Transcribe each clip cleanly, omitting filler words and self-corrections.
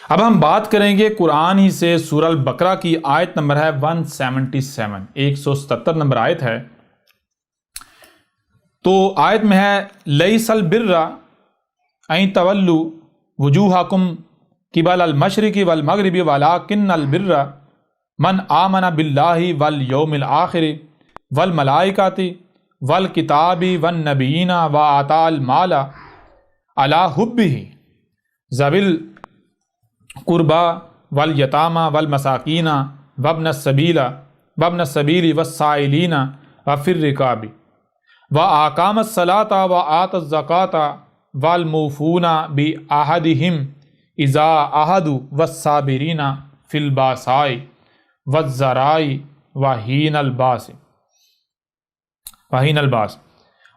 اب ہم بات کریں گے قرآن ہی سے سورہ البقرہ کی آیت نمبر ہے 177، 177 نمبر آیت ہے۔ تو آیت میں ہے لیس البر ان تولوا وجوہکم قبل المشرق والمغرب ولکن البر من آمن باللہ والیوم الآخر والملائکۃ والکتاب والنبیین وآتى المال علی حبہ ذوی القربى والیتامى والمساکین وابن السبیل والسائلین وفی الرقاب وأقام الصلاة وآتى الزکاة والموفون بعہدہم اذا عاہدوا والصابرین فی البأساء والضراء وحین الباس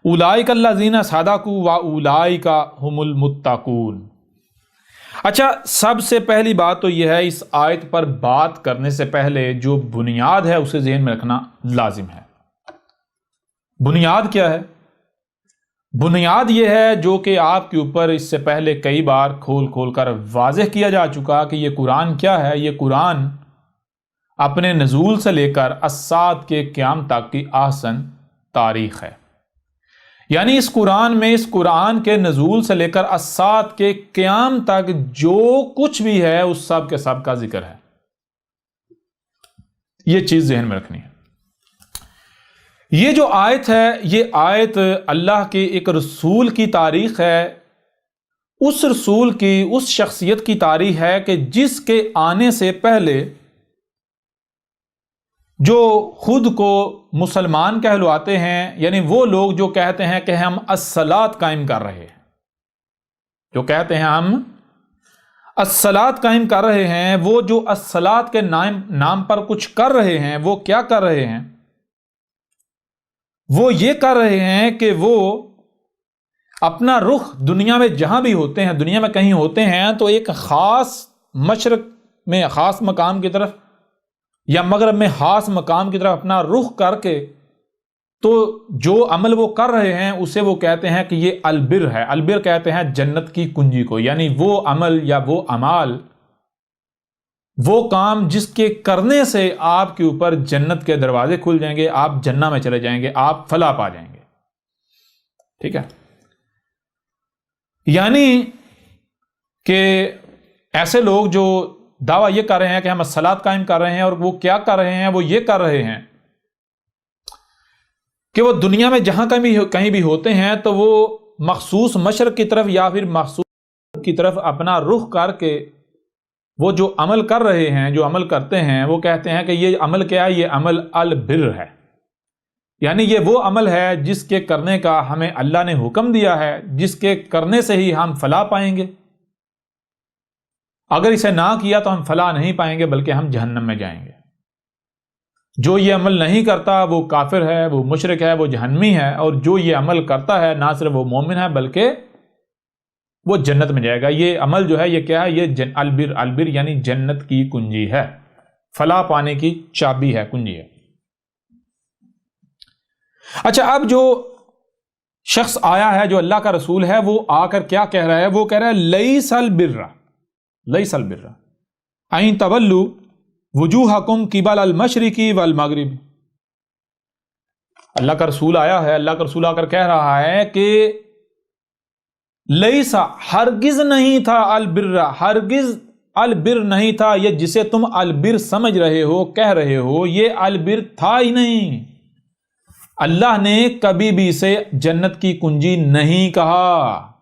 اولئک الذین صدقوا واولئک هم المتقون۔ اچھا، سب سے پہلی بات تو یہ ہے، اس آیت پر بات کرنے سے پہلے جو بنیاد ہے اسے ذہن میں رکھنا لازم ہے۔ بنیاد کیا ہے؟ بنیاد یہ ہے جو کہ آپ کے اوپر اس سے پہلے کئی بار کھول کر واضح کیا جا چکا کہ یہ قرآن کیا ہے۔ یہ قرآن اپنے نزول سے لے کر الساعۃ کے قیام تک کی احسن تاریخ ہے۔ یعنی اس قرآن کے نزول سے لے کر الساعۃ کے قیام تک جو کچھ بھی ہے اس سب کے سب کا ذکر ہے۔ یہ چیز ذہن میں رکھنی ہے۔ یہ جو آیت ہے، یہ آیت اللہ کے ایک رسول کی تاریخ ہے، اس رسول کی، اس شخصیت کی تاریخ ہے کہ جس کے آنے سے پہلے جو خود کو مسلمان کہلواتے ہیں، یعنی وہ لوگ جو کہتے ہیں کہ ہم الصلاۃ قائم کر رہے ہیں، جو کہتے ہیں ہم الصلاۃ قائم کر رہے ہیں، وہ جو الصلاۃ کے نام پر کچھ کر رہے ہیں، وہ کیا کر رہے ہیں؟ وہ یہ کر رہے ہیں کہ وہ اپنا رخ دنیا میں جہاں بھی ہوتے ہیں، دنیا میں کہیں ہوتے ہیں تو ایک خاص مشرق میں خاص مقام کی طرف یا مغرب میں خاص مقام کی طرف اپنا رخ کر کے تو جو عمل وہ کر رہے ہیں اسے وہ کہتے ہیں کہ یہ البر ہے۔ البر کہتے ہیں جنت کی کنجی کو، یعنی وہ عمل یا وہ اعمال، وہ کام جس کے کرنے سے آپ کے اوپر جنت کے دروازے کھل جائیں گے، آپ جنت میں چلے جائیں گے، آپ فلاح پا جائیں گے۔ ٹھیک ہے؟ یعنی کہ ایسے لوگ جو دعویٰ یہ کر رہے ہیں کہ ہم الصلاۃ قائم کر رہے ہیں، اور وہ کیا کر رہے ہیں؟ وہ یہ کر رہے ہیں کہ وہ دنیا میں جہاں کہیں بھی ہوتے ہیں تو وہ مخصوص مشرق کی طرف یا پھر مخصوص کی طرف اپنا رخ کر کے وہ جو عمل کر رہے ہیں، جو عمل کرتے ہیں، وہ کہتے ہیں کہ یہ عمل کیا ہے؟ یہ عمل البر ہے، یعنی یہ وہ عمل ہے جس کے کرنے کا ہمیں اللہ نے حکم دیا ہے، جس کے کرنے سے ہی ہم فلاح پائیں گے۔ اگر اسے نہ کیا تو ہم فلاح نہیں پائیں گے بلکہ ہم جہنم میں جائیں گے۔ جو یہ عمل نہیں کرتا وہ کافر ہے، وہ مشرک ہے، وہ جہنمی ہے، اور جو یہ عمل کرتا ہے نہ صرف وہ مومن ہے بلکہ وہ جنت میں جائے گا۔ یہ عمل جو ہے یہ کیا ہے؟ یہ البر یعنی جنت کی کنجی ہے، فلاح پانے کی چابی ہے، کنجی ہے۔ اچھا، اب جو شخص آیا ہے جو اللہ کا رسول ہے، وہ آ کر کیا کہہ رہا ہے؟ وہ کہہ رہا ہے لیس البر ان تولوا وجوہکم قبل المشرق والمغرب۔ اللہ کا رسول آیا ہے، اللہ کا رسول آ کر کہہ رہا ہے کہ لیسا ہرگز نہیں تھا البر، ہرگز البر نہیں تھا، یہ جسے تم البر سمجھ رہے ہو، کہہ رہے ہو، یہ البر تھا ہی نہیں۔ اللہ نے کبھی بھی اسے جنت کی کنجی نہیں کہا،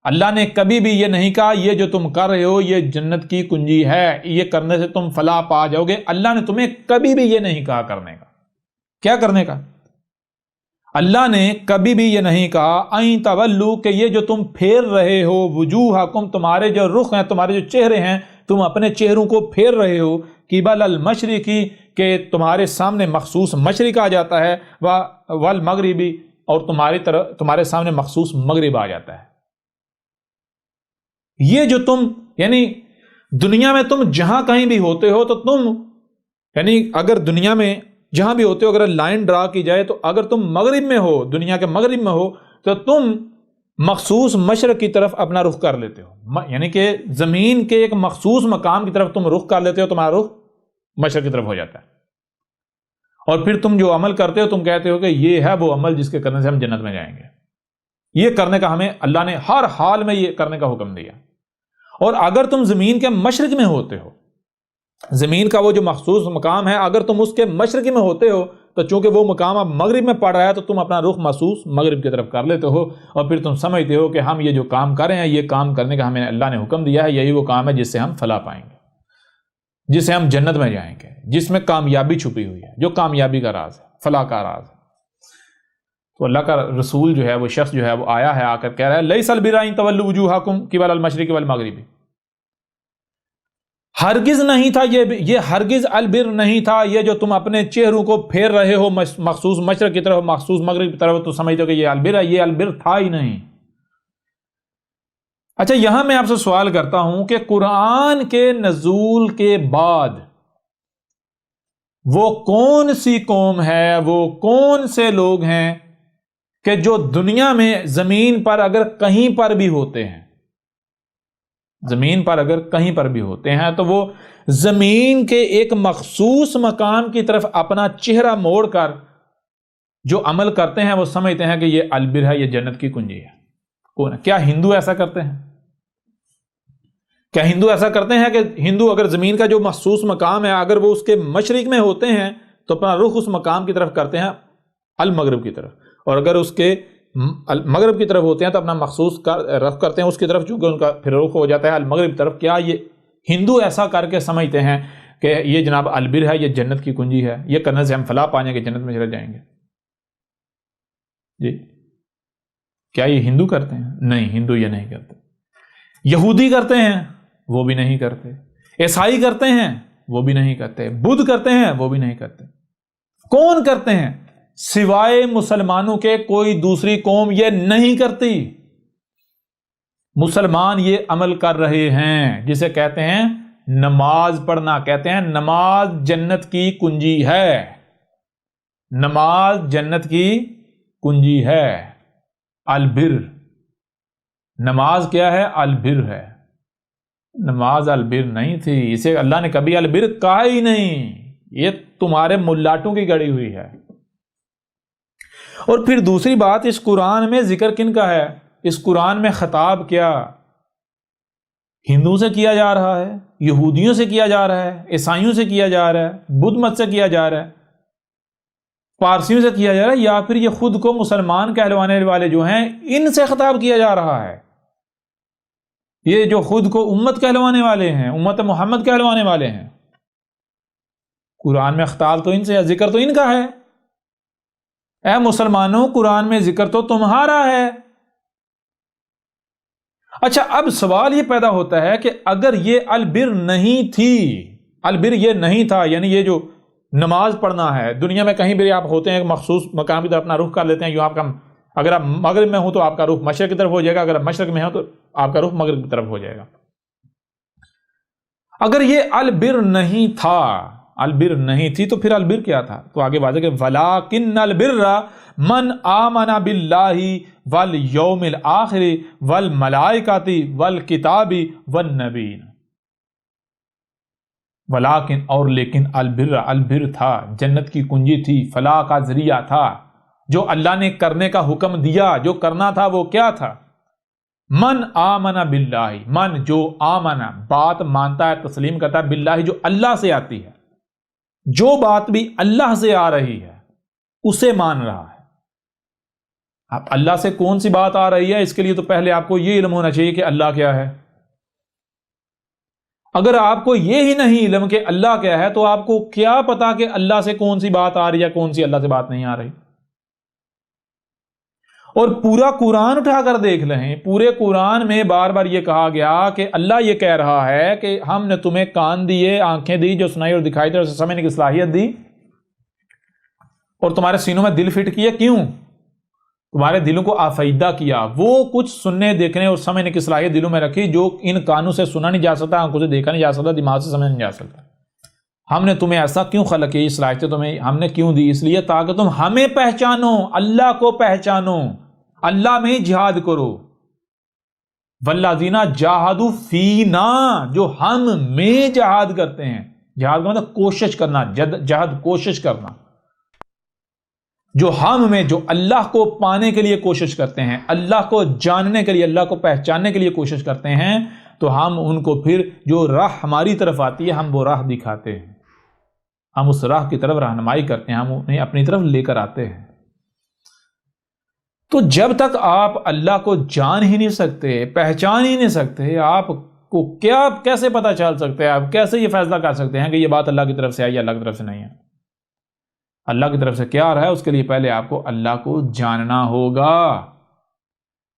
اللہ نے کبھی بھی یہ نہیں کہا یہ جو تم کر رہے ہو یہ جنت کی کنجی ہے، یہ کرنے سے تم فلاح پا جاؤ گے۔ اللہ نے تمہیں کبھی بھی یہ نہیں کہا کرنے کا۔ کیا کرنے کا؟ اللہ نے کبھی بھی یہ نہیں کہا این تولو کہ یہ جو تم پھیر رہے ہو وجوہکم، تمہارے جو رخ ہیں، تمہارے جو چہرے ہیں، تم اپنے چہروں کو پھیر رہے ہو قبل المشرقی کہ تمہارے سامنے مخصوص مشرق آ جاتا ہے، والمغربی اور تمہارے سامنے مخصوص مغرب آ جاتا ہے۔ یہ جو تم یعنی دنیا میں تم جہاں کہیں بھی ہوتے ہو تو تم یعنی اگر دنیا میں جہاں بھی ہوتے ہو اگر لائن ڈرا کی جائے تو اگر تم مغرب میں ہو، دنیا کے مغرب میں ہو، تو تم مخصوص مشرق کی طرف اپنا رخ کر لیتے ہو، یعنی کہ زمین کے ایک مخصوص مقام کی طرف تم رخ کر لیتے ہو، تمہارا رخ مشرق کی طرف ہو جاتا ہے، اور پھر تم جو عمل کرتے ہو تم کہتے ہو کہ یہ ہے وہ عمل جس کے کرنے سے ہم جنت میں جائیں گے۔ یہ کرنے کا ہمیں اللہ نے ہر حال میں یہ کرنے کا حکم دیا۔ اور اگر تم زمین کے مشرق میں ہوتے ہو، زمین کا وہ جو مخصوص مقام ہے اگر تم اس کے مشرق میں ہوتے ہو تو چونکہ وہ مقام اب مغرب میں پڑ رہا ہے تو تم اپنا رخ محسوس مغرب کی طرف کر لیتے ہو، اور پھر تم سمجھتے ہو کہ ہم یہ جو کام کر رہے ہیں یہ کام کرنے کا ہمیں اللہ نے حکم دیا ہے، یہی وہ کام ہے جس سے ہم فلاح پائیں گے، جس سے ہم جنت میں جائیں گے، جس میں کامیابی چھپی ہوئی ہے، جو کامیابی کا راز ہے، فلاح کا راز ہے۔ تو اللہ کا رسول جو ہے وہ شخص جو ہے وہ آیا ہے، آ کر کہہ رہا ہے لیس البر ان تولوا وجوہکم قبل المشرق والمغرب، ہرگز نہیں تھا یہ ہرگز البر نہیں تھا یہ جو تم اپنے چہروں کو پھیر رہے ہو مخصوص مشرق کی طرف مخصوص مغرب کی طرف، تو سمجھتے ہو کہ یہ البر ہے، یہ البر تھا ہی نہیں۔ اچھا، یہاں میں آپ سے سوال کرتا ہوں کہ قرآن کے نزول کے بعد وہ کون سی قوم ہے، وہ کون سے لوگ ہیں کہ جو دنیا میں زمین پر اگر کہیں پر بھی ہوتے ہیں، زمین پر اگر کہیں پر بھی ہوتے ہیں تو وہ زمین کے ایک مخصوص مقام کی طرف اپنا چہرہ موڑ کر جو عمل کرتے ہیں وہ سمجھتے ہیں کہ یہ البر ہے، یہ جنت کی کنجی ہے؟ کون ہے؟ کیا ہندو ایسا کرتے ہیں؟ کیا ہندو ایسا کرتے ہیں کہ ہندو اگر زمین کا جو مخصوص مقام ہے اگر وہ اس کے مشرق میں ہوتے ہیں تو اپنا رخ اس مقام کی طرف کرتے ہیں المغرب کی طرف، اور اگر اس کے مغرب کی طرف ہوتے ہیں تو اپنا مخصوص رخ کرتے ہیں اس کی طرف، چونکہ ان کا پھر رخ ہو جاتا ہے المغرب کی طرف؟ کیا یہ ہندو ایسا کر کے سمجھتے ہیں کہ یہ جناب البر ہے، یہ جنت کی کنجی ہے، یہ کرنے سے ہم فلاح پائیں گے، جنت میں چلے جائیں گے؟ جی کیا یہ ہندو کرتے ہیں؟ نہیں، ہندو یہ نہیں کرتے۔ یہودی کرتے ہیں؟ وہ بھی نہیں کرتے۔ عیسائی کرتے ہیں؟ وہ بھی نہیں کرتے۔ بدھ کرتے ہیں؟ وہ بھی نہیں کرتے۔ کون کرتے ہیں؟ سوائے مسلمانوں کے کوئی دوسری قوم یہ نہیں کرتی۔ مسلمان یہ عمل کر رہے ہیں جسے کہتے ہیں نماز پڑھنا، کہتے ہیں نماز جنت کی کنجی ہے، نماز جنت کی کنجی ہے، البر۔ نماز کیا ہے؟ البر ہے۔ نماز البر نہیں تھی، اسے اللہ نے کبھی البر کہا ہی نہیں، یہ تمہارے ملاٹوں کی گڑی ہوئی ہے۔ اور پھر دوسری بات، اس قرآن میں ذکر کن کا ہے؟ اس قرآن میں خطاب کیا ہندوؤں سے کیا جا رہا ہے، یہودیوں سے کیا جا رہا ہے، عیسائیوں سے کیا جا رہا ہے، بدھ مت سے کیا جا رہا ہے، پارسیوں سے کیا جا رہا ہے، یا پھر یہ خود کو مسلمان کہلوانے والے جو ہیں ان سے خطاب کیا جا رہا ہے؟ یہ جو خود کو امت کہلوانے والے ہیں، امت محمد کہلوانے والے ہیں، قرآن میں خطاب تو ان سے، ذکر تو ان کا ہے۔ اے مسلمانوں، قرآن میں ذکر تو تمہارا ہے۔ اچھا، اب سوال یہ پیدا ہوتا ہے کہ اگر یہ البر نہیں تھی، البر یہ نہیں تھا، یعنی یہ جو نماز پڑھنا ہے، دنیا میں کہیں بھی آپ ہوتے ہیں ایک مخصوص مقام کی طرف اپنا رخ کر لیتے ہیں، یوں آپ کا، اگر آپ مغرب میں ہو تو آپ کا رخ مشرق کی طرف ہو جائے گا، اگر آپ مشرق میں ہو تو آپ کا رخ مغرب کی طرف ہو جائے گا۔ اگر یہ البر نہیں تھا، البر نہیں تھی، تو پھر البر کیا تھا؟ تو آگے واضح کہ وَلَٰكِنَّ الْبِرَّ مَنْ آمَنَ بِاللَّهِ وَالْيَوْمِ الْآخِرِ وَالْمَلَائِكَةِ وَالْكِتَابِ وَالنَّبِيِّينَ۔ ولیکن، اور لیکن، البر تھا، جنت کی کنجی تھی، فلاح کا ذریعہ تھا، جو اللہ نے کرنے کا حکم دیا، جو کرنا تھا وہ کیا تھا؟ من آمن باللہ، من جو آمن بات مانتا ہے، تسلیم کرتا ہے، باللہ جو اللہ سے آتی ہے، جو بات بھی اللہ سے آ رہی ہے اسے مان رہا ہے۔ اب اللہ سے کون سی بات آ رہی ہے، اس کے لیے تو پہلے آپ کو یہ علم ہونا چاہیے کہ اللہ کیا ہے۔ اگر آپ کو یہ ہی نہیں علم کہ اللہ کیا ہے تو آپ کو کیا پتا کہ اللہ سے کون سی بات آ رہی ہے، کون سی اللہ سے بات نہیں آ رہی؟ اور پورا قرآن اٹھا کر دیکھ لیں، پورے قرآن میں بار بار یہ کہا گیا کہ اللہ یہ کہہ رہا ہے کہ ہم نے تمہیں کان دیے، آنکھیں دی، جو سنائی اور دکھائی دے، اسے سمجھنے کی صلاحیت دی، اور تمہارے سینوں میں دل فٹ کیے۔ کیوں؟ تمہارے دلوں کو آفیدہ کیا، وہ کچھ سننے، دیکھنے اور سمجھنے کی صلاحیت دلوں میں رکھی جو ان کانوں سے سنا نہیں جا سکتا، آنکھوں سے دیکھا نہیں جا سکتا، دماغ سے سمجھا نہیں جا سکتا۔ ہم نے تمہیں ایسا کیوں خلق کی، صلاحیتیں تمہیں ہم نے کیوں دی؟ اس لیے تاکہ تم ہمیں پہچانو، اللہ کو پہچانو، اللہ میں جہاد کرو. والذین جاہدوا فینا، جو ہم میں جہاد کرتے ہیں. جہاد کا مطلب کوشش کرنا، جہاد کوشش کرنا. جو ہم میں، جو اللہ کو پانے کے لیے کوشش کرتے ہیں، اللہ کو جاننے کے لیے، اللہ کو پہچاننے کے لیے کوشش کرتے ہیں، تو ہم ان کو پھر جو راہ ہماری طرف آتی ہے ہم وہ راہ دکھاتے ہیں، ہم اس راہ کی طرف رہنمائی کرتے ہیں، ہم انہیں اپنی طرف لے کر آتے ہیں. تو جب تک آپ اللہ کو جان ہی نہیں سکتے، پہچان ہی نہیں سکتے، آپ کو کیسے پتہ چل سکتے ہیں، آپ کیسے یہ فیصلہ کر سکتے ہیں کہ یہ بات اللہ کی طرف سے ہے یا اللہ کی طرف سے نہیں ہے؟ اللہ کی طرف سے کیا آ رہا ہے اس کے لیے پہلے آپ کو اللہ کو جاننا ہوگا.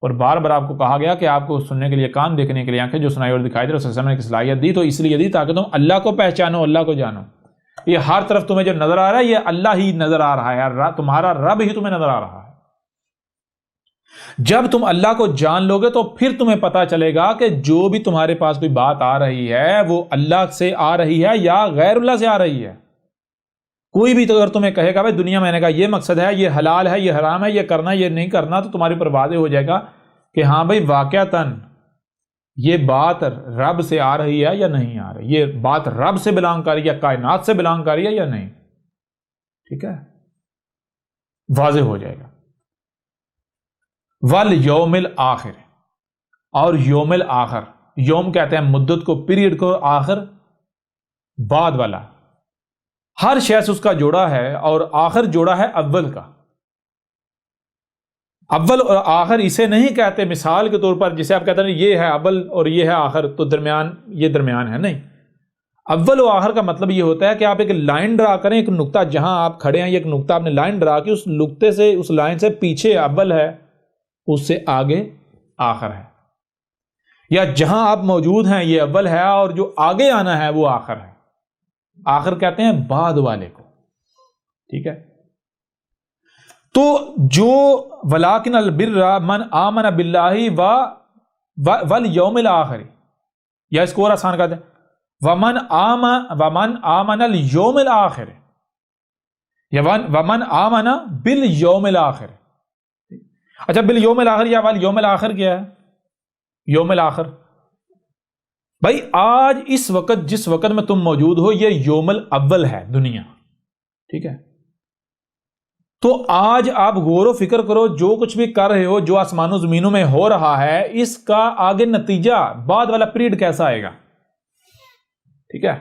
اور بار بار آپ کو کہا گیا کہ آپ کو سننے کے لیے کان، دیکھنے کے لیے آنکھیں، جو سنائی اور دکھائی دے رہے اسے سمجھنے کی صلاحیت دی، تو اس لیے دی تاکہ تم اللہ کو پہچانو، اللہ کو جانو. یہ ہر طرف تمہیں جو نظر آ رہا ہے یہ اللہ ہی نظر آ رہا ہے، تمہارا رب ہی تمہیں نظر آ رہا ہے. جب تم اللہ کو جان لو گے تو پھر تمہیں پتا چلے گا کہ جو بھی تمہارے پاس کوئی بات آ رہی ہے وہ اللہ سے آ رہی ہے یا غیر اللہ سے آ رہی ہے. کوئی بھی تو اگر تمہیں کہے گا بھائی دنیا میں نے کہا یہ مقصد ہے، یہ حلال ہے، یہ حرام ہے، یہ کرنا یہ نہیں کرنا، تو تمہارے اوپر واضح ہو جائے گا کہ ہاں بھائی واقعتاً یہ بات رب سے آ رہی ہے یا نہیں آ رہی، یہ بات رب سے بلانگ کر رہی ہے، کائنات سے بلانگ کر رہی ہے یا نہیں. ٹھیک ہے، واضح ہو جائے گا. والیوم الآخر، اور یوم الآخر، یوم کہتے ہیں مدت کو، پیریڈ کو، آخر بعد والا. ہر شے سے اس کا جوڑا ہے اور آخر جوڑا ہے اول کا. اول اور آخر اسے نہیں کہتے مثال کے طور پر جسے آپ کہتے ہیں یہ ہے اول اور یہ ہے آخر تو درمیان، یہ درمیان ہے، نہیں. اول و آخر کا مطلب یہ ہوتا ہے کہ آپ ایک لائن ڈرا کریں، ایک نقطہ جہاں آپ کھڑے ہیں، ایک نقطہ آپ نے لائن ڈرا کے اس نقطے سے، اس لائن سے پیچھے اول ہے، اس سے آگے آخر ہے. یا جہاں آپ موجود ہیں یہ اول ہے اور جو آگے آنا ہے وہ آخر ہے. آخر کہتے ہیں بعد والے کو. ٹھیک ہے، تو جو ولیکن البر من آمن باللہ والیوم الآخر، یا اس کو اور آسان کہتے ہیں ومن آمن الیوم الآخر، یا ومن آمن بالیوم الآخر. اچھا بالیوم الآخر یا والیوم الآخر کیا ہے؟ یوم الآخر بھائی آج اس وقت جس وقت میں تم موجود ہو یہ یوم الاول ہے دنیا. ٹھیک ہے، تو آج آپ غور و فکر کرو، جو کچھ بھی کر رہے ہو، جو آسمانوں زمینوں میں ہو رہا ہے، اس کا آگے نتیجہ بعد والا پیریڈ کیسا آئے گا. ٹھیک ہے،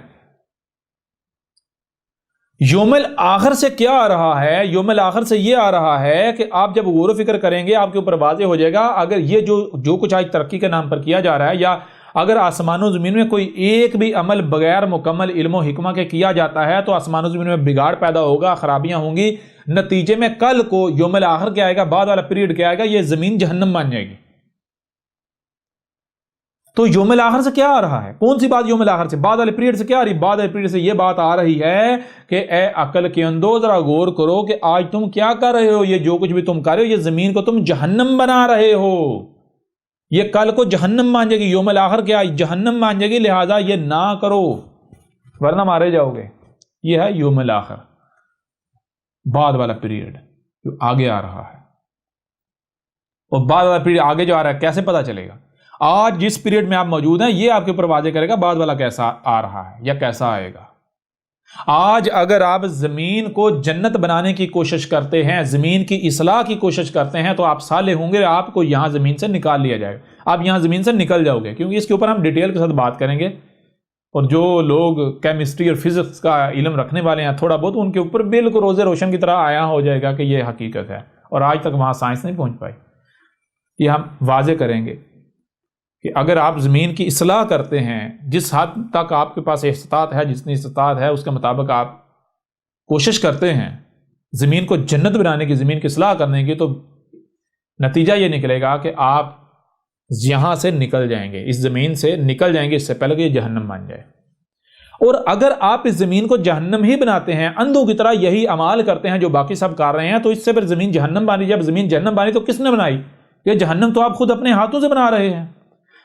یوم الآخر سے کیا آ رہا ہے؟ یوم الآخر سے یہ آ رہا ہے کہ آپ جب غور و فکر کریں گے آپ کے اوپر واضح ہو جائے گا، اگر یہ جو کچھ آج ترقی کے نام پر کیا جا رہا ہے، یا اگر آسمان و زمین میں کوئی ایک بھی عمل بغیر مکمل علم و حکمہ کے کیا جاتا ہے تو آسمان و زمین میں بگاڑ پیدا ہوگا، خرابیاں ہوں گی. نتیجے میں کل کو یوم الآخر کیا آئے گا، بعد والا پیریڈ کیا آئے گا، یہ زمین جہنم بن جائے گی. تو یوم الآخر سے کیا آ رہا ہے؟ کون سی بات یوم الآخر سے؟ بعد والے پیریڈ سے کیا آ رہی ہے؟ بعد والے پیریڈ سے یہ بات آ رہی ہے کہ اے عقل کے اندو ذرا غور کرو کہ آج تم کیا کر رہے ہو، یہ جو کچھ بھی تم کر رہے ہو یہ زمین کو تم جہنم بنا رہے ہو، یہ کل کو جہنم مان جائے گی. یوم الآخر کیا جہنم مان جائے گی، لہذا یہ نہ کرو ورنہ مارے جاؤ گے. یہ ہے یوم الآخر، بعد والا پیریڈ جو آگے آ رہا ہے. اور بعد والا پیریڈ آگے جو آ رہا ہے کیسے پتا چلے گا؟ آج جس پیریڈ میں آپ موجود ہیں یہ آپ کے اوپر واضح کرے گا بعد والا کیسا آ رہا ہے یا کیسا آئے گا. آج اگر آپ زمین کو جنت بنانے کی کوشش کرتے ہیں، زمین کی اصلاح کی کوشش کرتے ہیں تو آپ صالح ہوں گے، آپ کو یہاں زمین سے نکال لیا جائے گا، آپ یہاں زمین سے نکل جاؤ گے. کیونکہ اس کے اوپر ہم ڈیٹیل کے ساتھ بات کریں گے، اور جو لوگ کیمسٹری اور فزکس کا علم رکھنے والے ہیں تھوڑا بہت، ان کے اوپر بالکل روز روشن کی طرح آیا ہو جائے گا کہ یہ حقیقت ہے، اور آج تک وہاں سائنس نہیں پہنچ پائی. یہ ہم واضح کریں گے کہ اگر آپ زمین کی اصلاح کرتے ہیں، جس حد تک آپ کے پاس استطاعت ہے، جتنی استطاعت ہے اس کے مطابق آپ کوشش کرتے ہیں زمین کو جنت بنانے کی، زمین کی اصلاح کرنے کی، تو نتیجہ یہ نکلے گا کہ آپ یہاں سے نکل جائیں گے، اس زمین سے نکل جائیں گے اس سے پہلے کہ یہ جہنم بن جائے. اور اگر آپ اس زمین کو جہنم ہی بناتے ہیں، اندھوں کی طرح یہی اعمال کرتے ہیں جو باقی سب کر رہے ہیں، تو اس سے پھر زمین جہنم بانی. جب زمین جہنم بانی تو کس نے بنائی؟ یہ جہنم تو آپ خود اپنے ہاتھوں سے بنا رہے ہیں.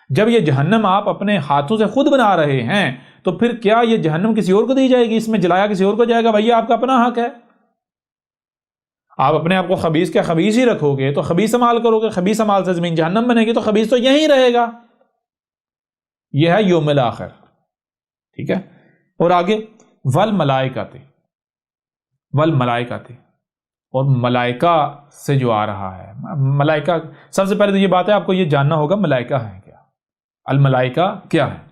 جب یہ جہنم آپ اپنے ہاتھوں سے خود بنا رہے ہیں تو پھر کیا یہ جہنم کسی اور کو دی جائے گی؟ اس میں جلایا کسی اور کو جائے گا؟ بھائی آپ کا اپنا حق ہے. آپ اپنے آپ کو خبیث کے خبیث ہی رکھو گے تو خبیث عمال کرو گے، خبیث عمال سے زمین جہنم بنے گی، تو خبیث تو یہیں رہے گا۔ یہ ہے یوم الآخر، ٹھیک ہے۔ اور آگے والملائکۃ، والملائکۃ، اور ملائکہ سے جو آ رہا ہے، ملائکہ سب سے پہلے تو یہ بات ہے آپ کو یہ جاننا ہوگا ملائکہ ہیں کیا، الملائکہ کیا ہے۔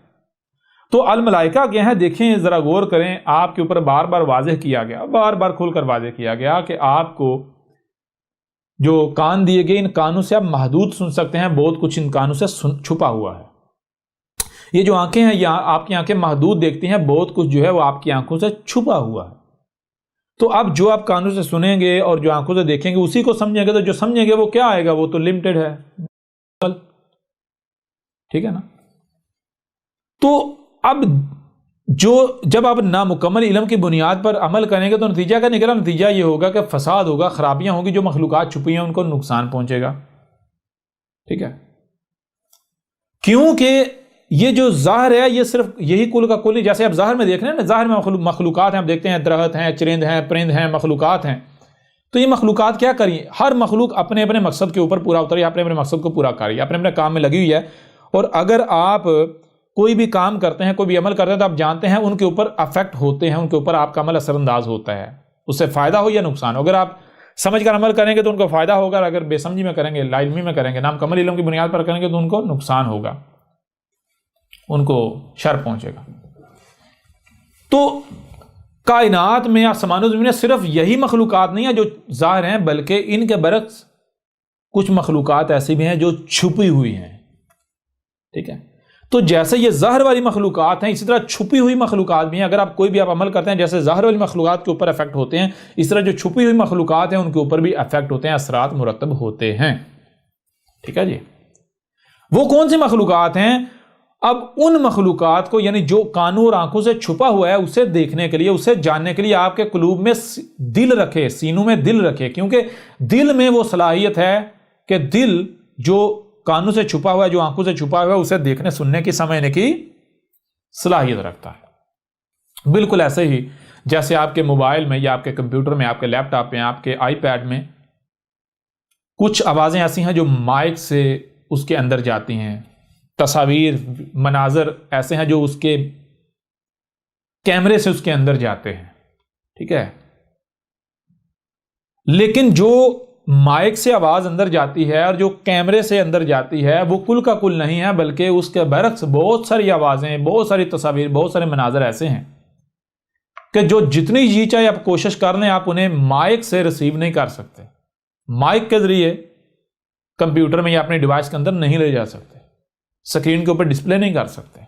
تو الملائکہ کیا ہے، دیکھیں ذرا غور کریں، آپ کے اوپر بار بار واضح کیا گیا، بار بار کھول کر واضح کیا گیا کہ آپ کو جو کان دیے گئے ان کانوں سے آپ محدود سن سکتے ہیں، بہت کچھ ان کانوں سے چھپا ہوا ہے۔ یہ جو آنکھیں ہیں، یہ آپ کی آنکھیں محدود دیکھتی ہیں، بہت کچھ جو ہے وہ آپ کی آنکھوں سے چھپا ہوا ہے۔ تو اب جو آپ کانوں سے سنیں گے اور جو آنکھوں سے دیکھیں گے اسی کو سمجھیں گے، تو جو سمجھیں گے وہ کیا آئے گا، وہ تو لمیٹڈ ہے، ٹھیک ہے نا۔ تو اب جب آپ نامکمل علم کی بنیاد پر عمل کریں گے تو نتیجہ کا نکلا، نتیجہ یہ ہوگا کہ فساد ہوگا، خرابیاں ہوں گی، جو مخلوقات چھپی ہیں ان کو نقصان پہنچے گا، ٹھیک ہے۔ کیونکہ یہ جو ظاہر ہے یہ صرف یہی کل کا کل نہیں، جیسے آپ ظاہر میں دیکھ رہے ہیں نا، ظاہر میں مخلوقات ہیں، آپ دیکھتے ہیں درخت ہیں، چرند ہیں، پرند ہیں، مخلوقات ہیں، تو یہ مخلوقات کیا کریں، ہر مخلوق اپنے اپنے مقصد کے اوپر پورا اتری، اپنے اپنے مقصد کو پورا کری، اپنے اپنے کام میں لگی ہوئی ہے۔ اور اگر آپ کوئی بھی کام کرتے ہیں، کوئی بھی عمل کرتے ہیں، تو آپ جانتے ہیں ان کے اوپر افیکٹ ہوتے ہیں، ان کے اوپر آپ کا عمل اثر انداز ہوتا ہے، اس سے فائدہ ہو یا نقصان ہو۔ اگر آپ سمجھ کر عمل کریں گے تو ان کو فائدہ ہوگا، اگر بے سمجھی میں کریں گے، لا علمی میں کریں گے، نامکمل علم کی بنیاد پر کریں گے تو ان کو نقصان ہوگا، ان کو شر پہنچے گا۔ تو کائنات میں آسمان و زمین میں صرف یہی مخلوقات نہیں ہیں جو ظاہر ہیں، بلکہ ان کے برعکس کچھ مخلوقات ایسی بھی ہیں جو چھپی ہوئی ہیں، ٹھیک ہے۔ تو جیسے یہ ظاہر والی مخلوقات ہیں، اسی طرح چھپی ہوئی مخلوقات بھی ہیں۔ اگر آپ کوئی بھی عمل کرتے ہیں، جیسے ظاہر والی مخلوقات کے اوپر افیکٹ ہوتے ہیں، اس طرح جو چھپی ہوئی مخلوقات ہیں ان کے اوپر بھی افیکٹ ہوتے ہیں، اثرات مرتب ہوتے ہیں، ٹھیک ہے جی۔ وہ کون سی مخلوقات ہیں؟ اب ان مخلوقات کو، یعنی جو کانوں اور آنکھوں سے چھپا ہوا ہے، اسے دیکھنے کے لیے، اسے جاننے کے لیے آپ کے قلوب میں دل رکھے، سینوں میں دل رکھے، کیونکہ دل میں وہ صلاحیت ہے کہ دل جو کانوں سے چھپا ہوا ہے، جو آنکھوں سے چھپا ہوا ہے، اسے دیکھنے، سننے کی، سمجھنے کی صلاحیت رکھتا ہے۔ بالکل ایسے ہی جیسے آپ کے موبائل میں یا آپ کے کمپیوٹر میں، آپ کے لیپ ٹاپ میں، آپ کے آئی پیڈ میں کچھ آوازیں ایسی ہیں جو مائک سے اس کے اندر جاتی ہیں، تصاویر، مناظر ایسے ہیں جو اس کے کیمرے سے اس کے اندر جاتے ہیں، ٹھیک ہے۔ لیکن جو مائک سے آواز اندر جاتی ہے اور جو کیمرے سے اندر جاتی ہے وہ کل کا کل نہیں ہے، بلکہ اس کے برعکس بہت ساری آوازیں، بہت ساری تصاویر، بہت سارے مناظر ایسے ہیں کہ جو جتنی جی چاہے آپ کوشش کر لیں، آپ انہیں مائک سے ریسیو نہیں کر سکتے، مائک کے ذریعے کمپیوٹر میں یا اپنے ڈیوائس کے اندر نہیں لے جا سکتے، سکرین کے اوپر ڈسپلے نہیں کر سکتے،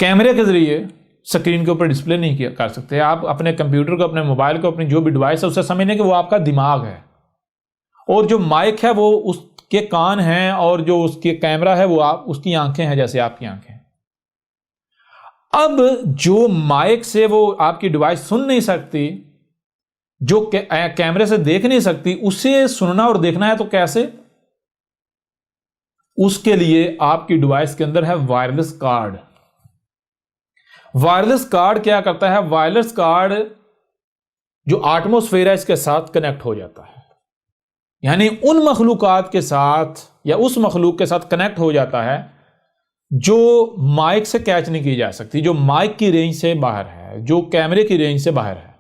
کیمرے کے ذریعے سکرین کے اوپر ڈسپلے نہیں کر سکتے۔ آپ اپنے کمپیوٹر کو، اپنے موبائل کو، اپنی جو بھی ڈیوائس ہے اسے سمجھنے کہ وہ آپ کا دماغ ہے، اور جو مائک ہے وہ اس کے کان ہیں، اور جو اس کے کیمرہ ہے وہ اس کی آنکھیں ہیں، جیسے آپ کی آنکھیں۔ اب جو مائک سے وہ آپ کی ڈیوائس سن نہیں سکتی، جو کیمرے سے دیکھ نہیں سکتی، اسے سننا اور دیکھنا ہے تو کیسے؟ اس کے لیے آپ کی ڈیوائس کے اندر ہے وائرلیس کارڈ۔ وائرلیس کارڈ کیا کرتا ہے؟ وائرلیس کارڈ جو ایٹماسفیئر ہے اس کے ساتھ کنیکٹ ہو جاتا ہے، یعنی ان مخلوقات کے ساتھ یا اس مخلوق کے ساتھ کنیکٹ ہو جاتا ہے جو مائک سے کیچ نہیں کی جا سکتی، جو مائک کی رینج سے باہر ہے، جو کیمرے کی رینج سے باہر ہے۔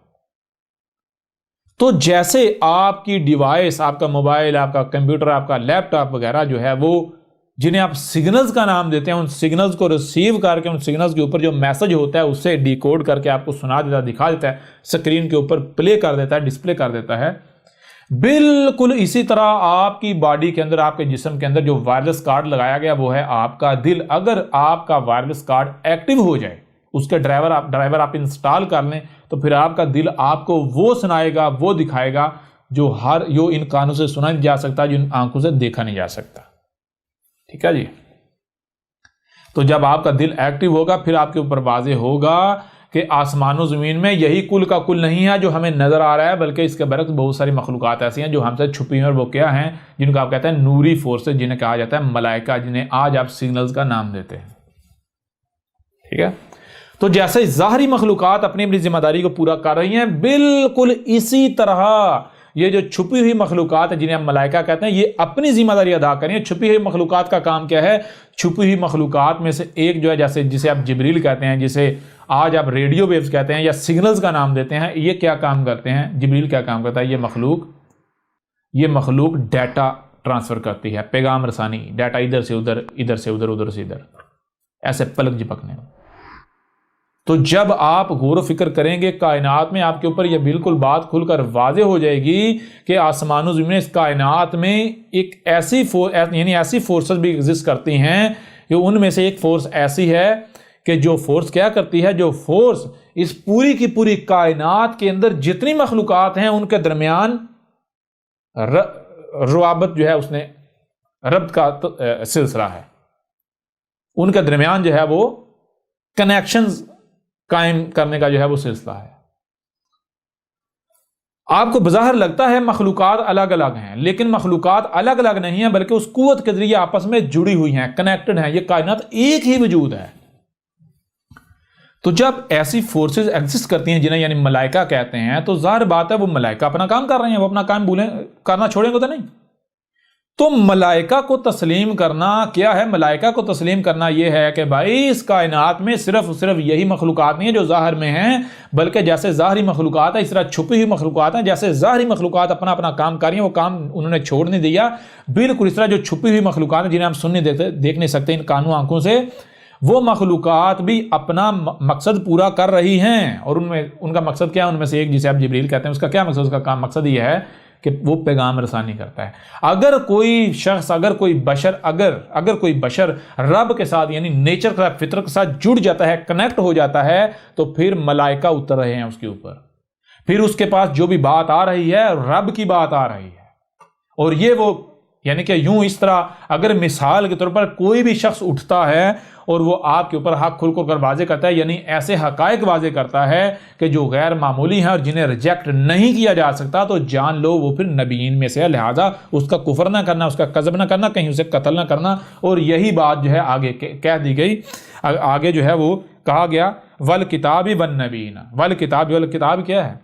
تو جیسے آپ کی ڈیوائس، آپ کا موبائل، آپ کا کمپیوٹر، آپ کا لیپ ٹاپ وغیرہ جو ہے وہ جنہیں آپ سگنلز کا نام دیتے ہیں، ان سگنلز کو ریسیو کر کے ان سگنلز کے اوپر جو میسج ہوتا ہے اسے ڈیکوڈ کر کے آپ کو سنا دیتا ہے، دکھا دیتا ہے، اسکرین کے اوپر پلے کر دیتا ہے، ڈسپلے کر دیتا ہے۔ بالکل اسی طرح آپ کی باڈی کے اندر، آپ کے جسم کے اندر جو وائرلیس کارڈ لگایا گیا وہ ہے آپ کا دل۔ اگر آپ کا وائرلیس کارڈ ایکٹیو ہو جائے، اس کے ڈرائیور آپ انسٹال کر لیں، تو پھر آپ کا دل آپ کو وہ سنائے گا، وہ دکھائے گا جو ان کانوں سے سنا نہیں جا سکتا، جو ان آنکھوں سے دیکھا نہیں جا سکتا، ٹھیک ہے جی۔ تو جب آپ کا دل ایکٹیو ہوگا پھر آپ کے اوپر واضح ہوگا کہ آسمان و زمین میں یہی کل کا کل نہیں ہے جو ہمیں نظر آ رہا ہے، بلکہ اس کے برعکس بہت ساری مخلوقات ایسی ہیں جو ہم سے چھپی ہیں، اور وہ کیا ہیں؟ جن کو آپ کہتے ہیں نوری فورسز، جنہیں کہا جاتا ہے ملائکہ، جنہیں آج آپ سگنلز کا نام دیتے ہیں، ٹھیک ہے۔ تو جیسے ظاہری مخلوقات اپنی اپنی ذمہ داری کو پورا کر رہی ہیں، بالکل اسی طرح یہ جو چھپی ہوئی مخلوقات ہیں جنہیں ہم ملائکہ کہتے ہیں، یہ اپنی ذمہ داری ادا کریں۔ چھپی ہوئی مخلوقات کا کام کیا ہے؟ چھپی ہوئی مخلوقات میں سے ایک جو ہے، جیسے جسے آپ جبریل کہتے ہیں، جسے آج آپ ریڈیو ویوز کہتے ہیں یا سگنلز کا نام دیتے ہیں، یہ کیا کام کرتے ہیں؟ جبریل کیا کام کرتا ہے؟ یہ مخلوق ڈیٹا ٹرانسفر کرتی ہے، پیغام رسانی، ڈیٹا ادھر سے ادھر، ادھر سے ادھر، ادھر سے ادھر، ایسے پلک جھپکنے میں۔ تو جب آپ غور و فکر کریں گے کائنات میں، آپ کے اوپر یہ بالکل بات کھل کر واضح ہو جائے گی کہ آسمان و زمین، اس کائنات میں ایک ایسی ایسی فورسز بھی ایگزسٹ کرتی ہیں کہ ان میں سے ایک فورس ایسی ہے کہ جو فورس کیا کرتی ہے؟ جو فورس اس پوری کی پوری کائنات کے اندر جتنی مخلوقات ہیں ان کے درمیان روابط جو ہے، اس نے ربط کا سلسلہ ہے، ان کے درمیان جو ہے وہ کنیکشنز قائم کرنے کا جو ہے وہ سلسلہ ہے۔ آپ کو بظاہر لگتا ہے مخلوقات الگ الگ ہیں، لیکن مخلوقات الگ الگ نہیں ہیں، بلکہ اس قوت کے ذریعے آپس میں جڑی ہوئی ہیں، کنیکٹڈ ہیں۔ یہ کائنات ایک ہی وجود ہے۔ تو جب ایسی فورسز ایگزسٹ کرتی ہیں جنہیں یعنی ملائکہ کہتے ہیں، تو ظاہر بات ہے وہ ملائکہ اپنا کام کر رہے ہیں، وہ اپنا کام کرنا چھوڑیں گے تو نہیں۔ تو ملائکہ کو تسلیم کرنا کیا ہے؟ ملائکہ کو تسلیم کرنا یہ ہے کہ بھائی اس کائنات میں صرف یہی مخلوقات نہیں ہیں جو ظاہر میں ہیں، بلکہ جیسے ظاہری مخلوقات ہیں اس طرح چھپی ہوئی مخلوقات ہیں۔ جیسے ظاہری مخلوقات اپنا اپنا کام کر رہی ہیں، وہ کام انہوں نے چھوڑ نہیں دیا، بالکل اس طرح جو چھپی ہوئی مخلوقات ہیں جنہیں ہم سن نہیں دیکھ نہیں سکتے ان کانوں آنکھوں سے، وہ مخلوقات بھی اپنا مقصد پورا کر رہی ہیں۔ اور ان کا مقصد کیا ہے؟ ان میں سے ایک جسے آپ جبریل کہتے ہیں، اس کا کیا مقصد؟ اس کا مقصد یہ ہے کہ وہ پیغام رسانی کرتا ہے۔ اگر کوئی شخص، اگر کوئی بشر رب کے ساتھ یعنی نیچر کے ساتھ، فطرت کے ساتھ جڑ جاتا ہے، کنیکٹ ہو جاتا ہے، تو پھر ملائکہ اتر رہے ہیں اس کے اوپر، پھر اس کے پاس جو بھی بات آ رہی ہے رب کی بات آ رہی ہے۔ اور یہ وہ یعنی کہ یوں اس طرح اگر مثال کے طور پر کوئی بھی شخص اٹھتا ہے اور وہ آپ کے اوپر حق کھل کر واضح کرتا ہے، یعنی ایسے حقائق واضح کرتا ہے کہ جو غیر معمولی ہیں اور جنہیں ریجیکٹ نہیں کیا جا سکتا، تو جان لو وہ پھر نبیین میں سے ہے۔ لہذا اس کا کفر نہ کرنا، اس کا کذب نہ کرنا، کہیں اسے قتل نہ کرنا۔ اور یہی بات جو ہے آگے کہہ دی گئی، آگے جو ہے وہ کہا گیا والکتاب والنبیین۔ والکتاب کیا ہے؟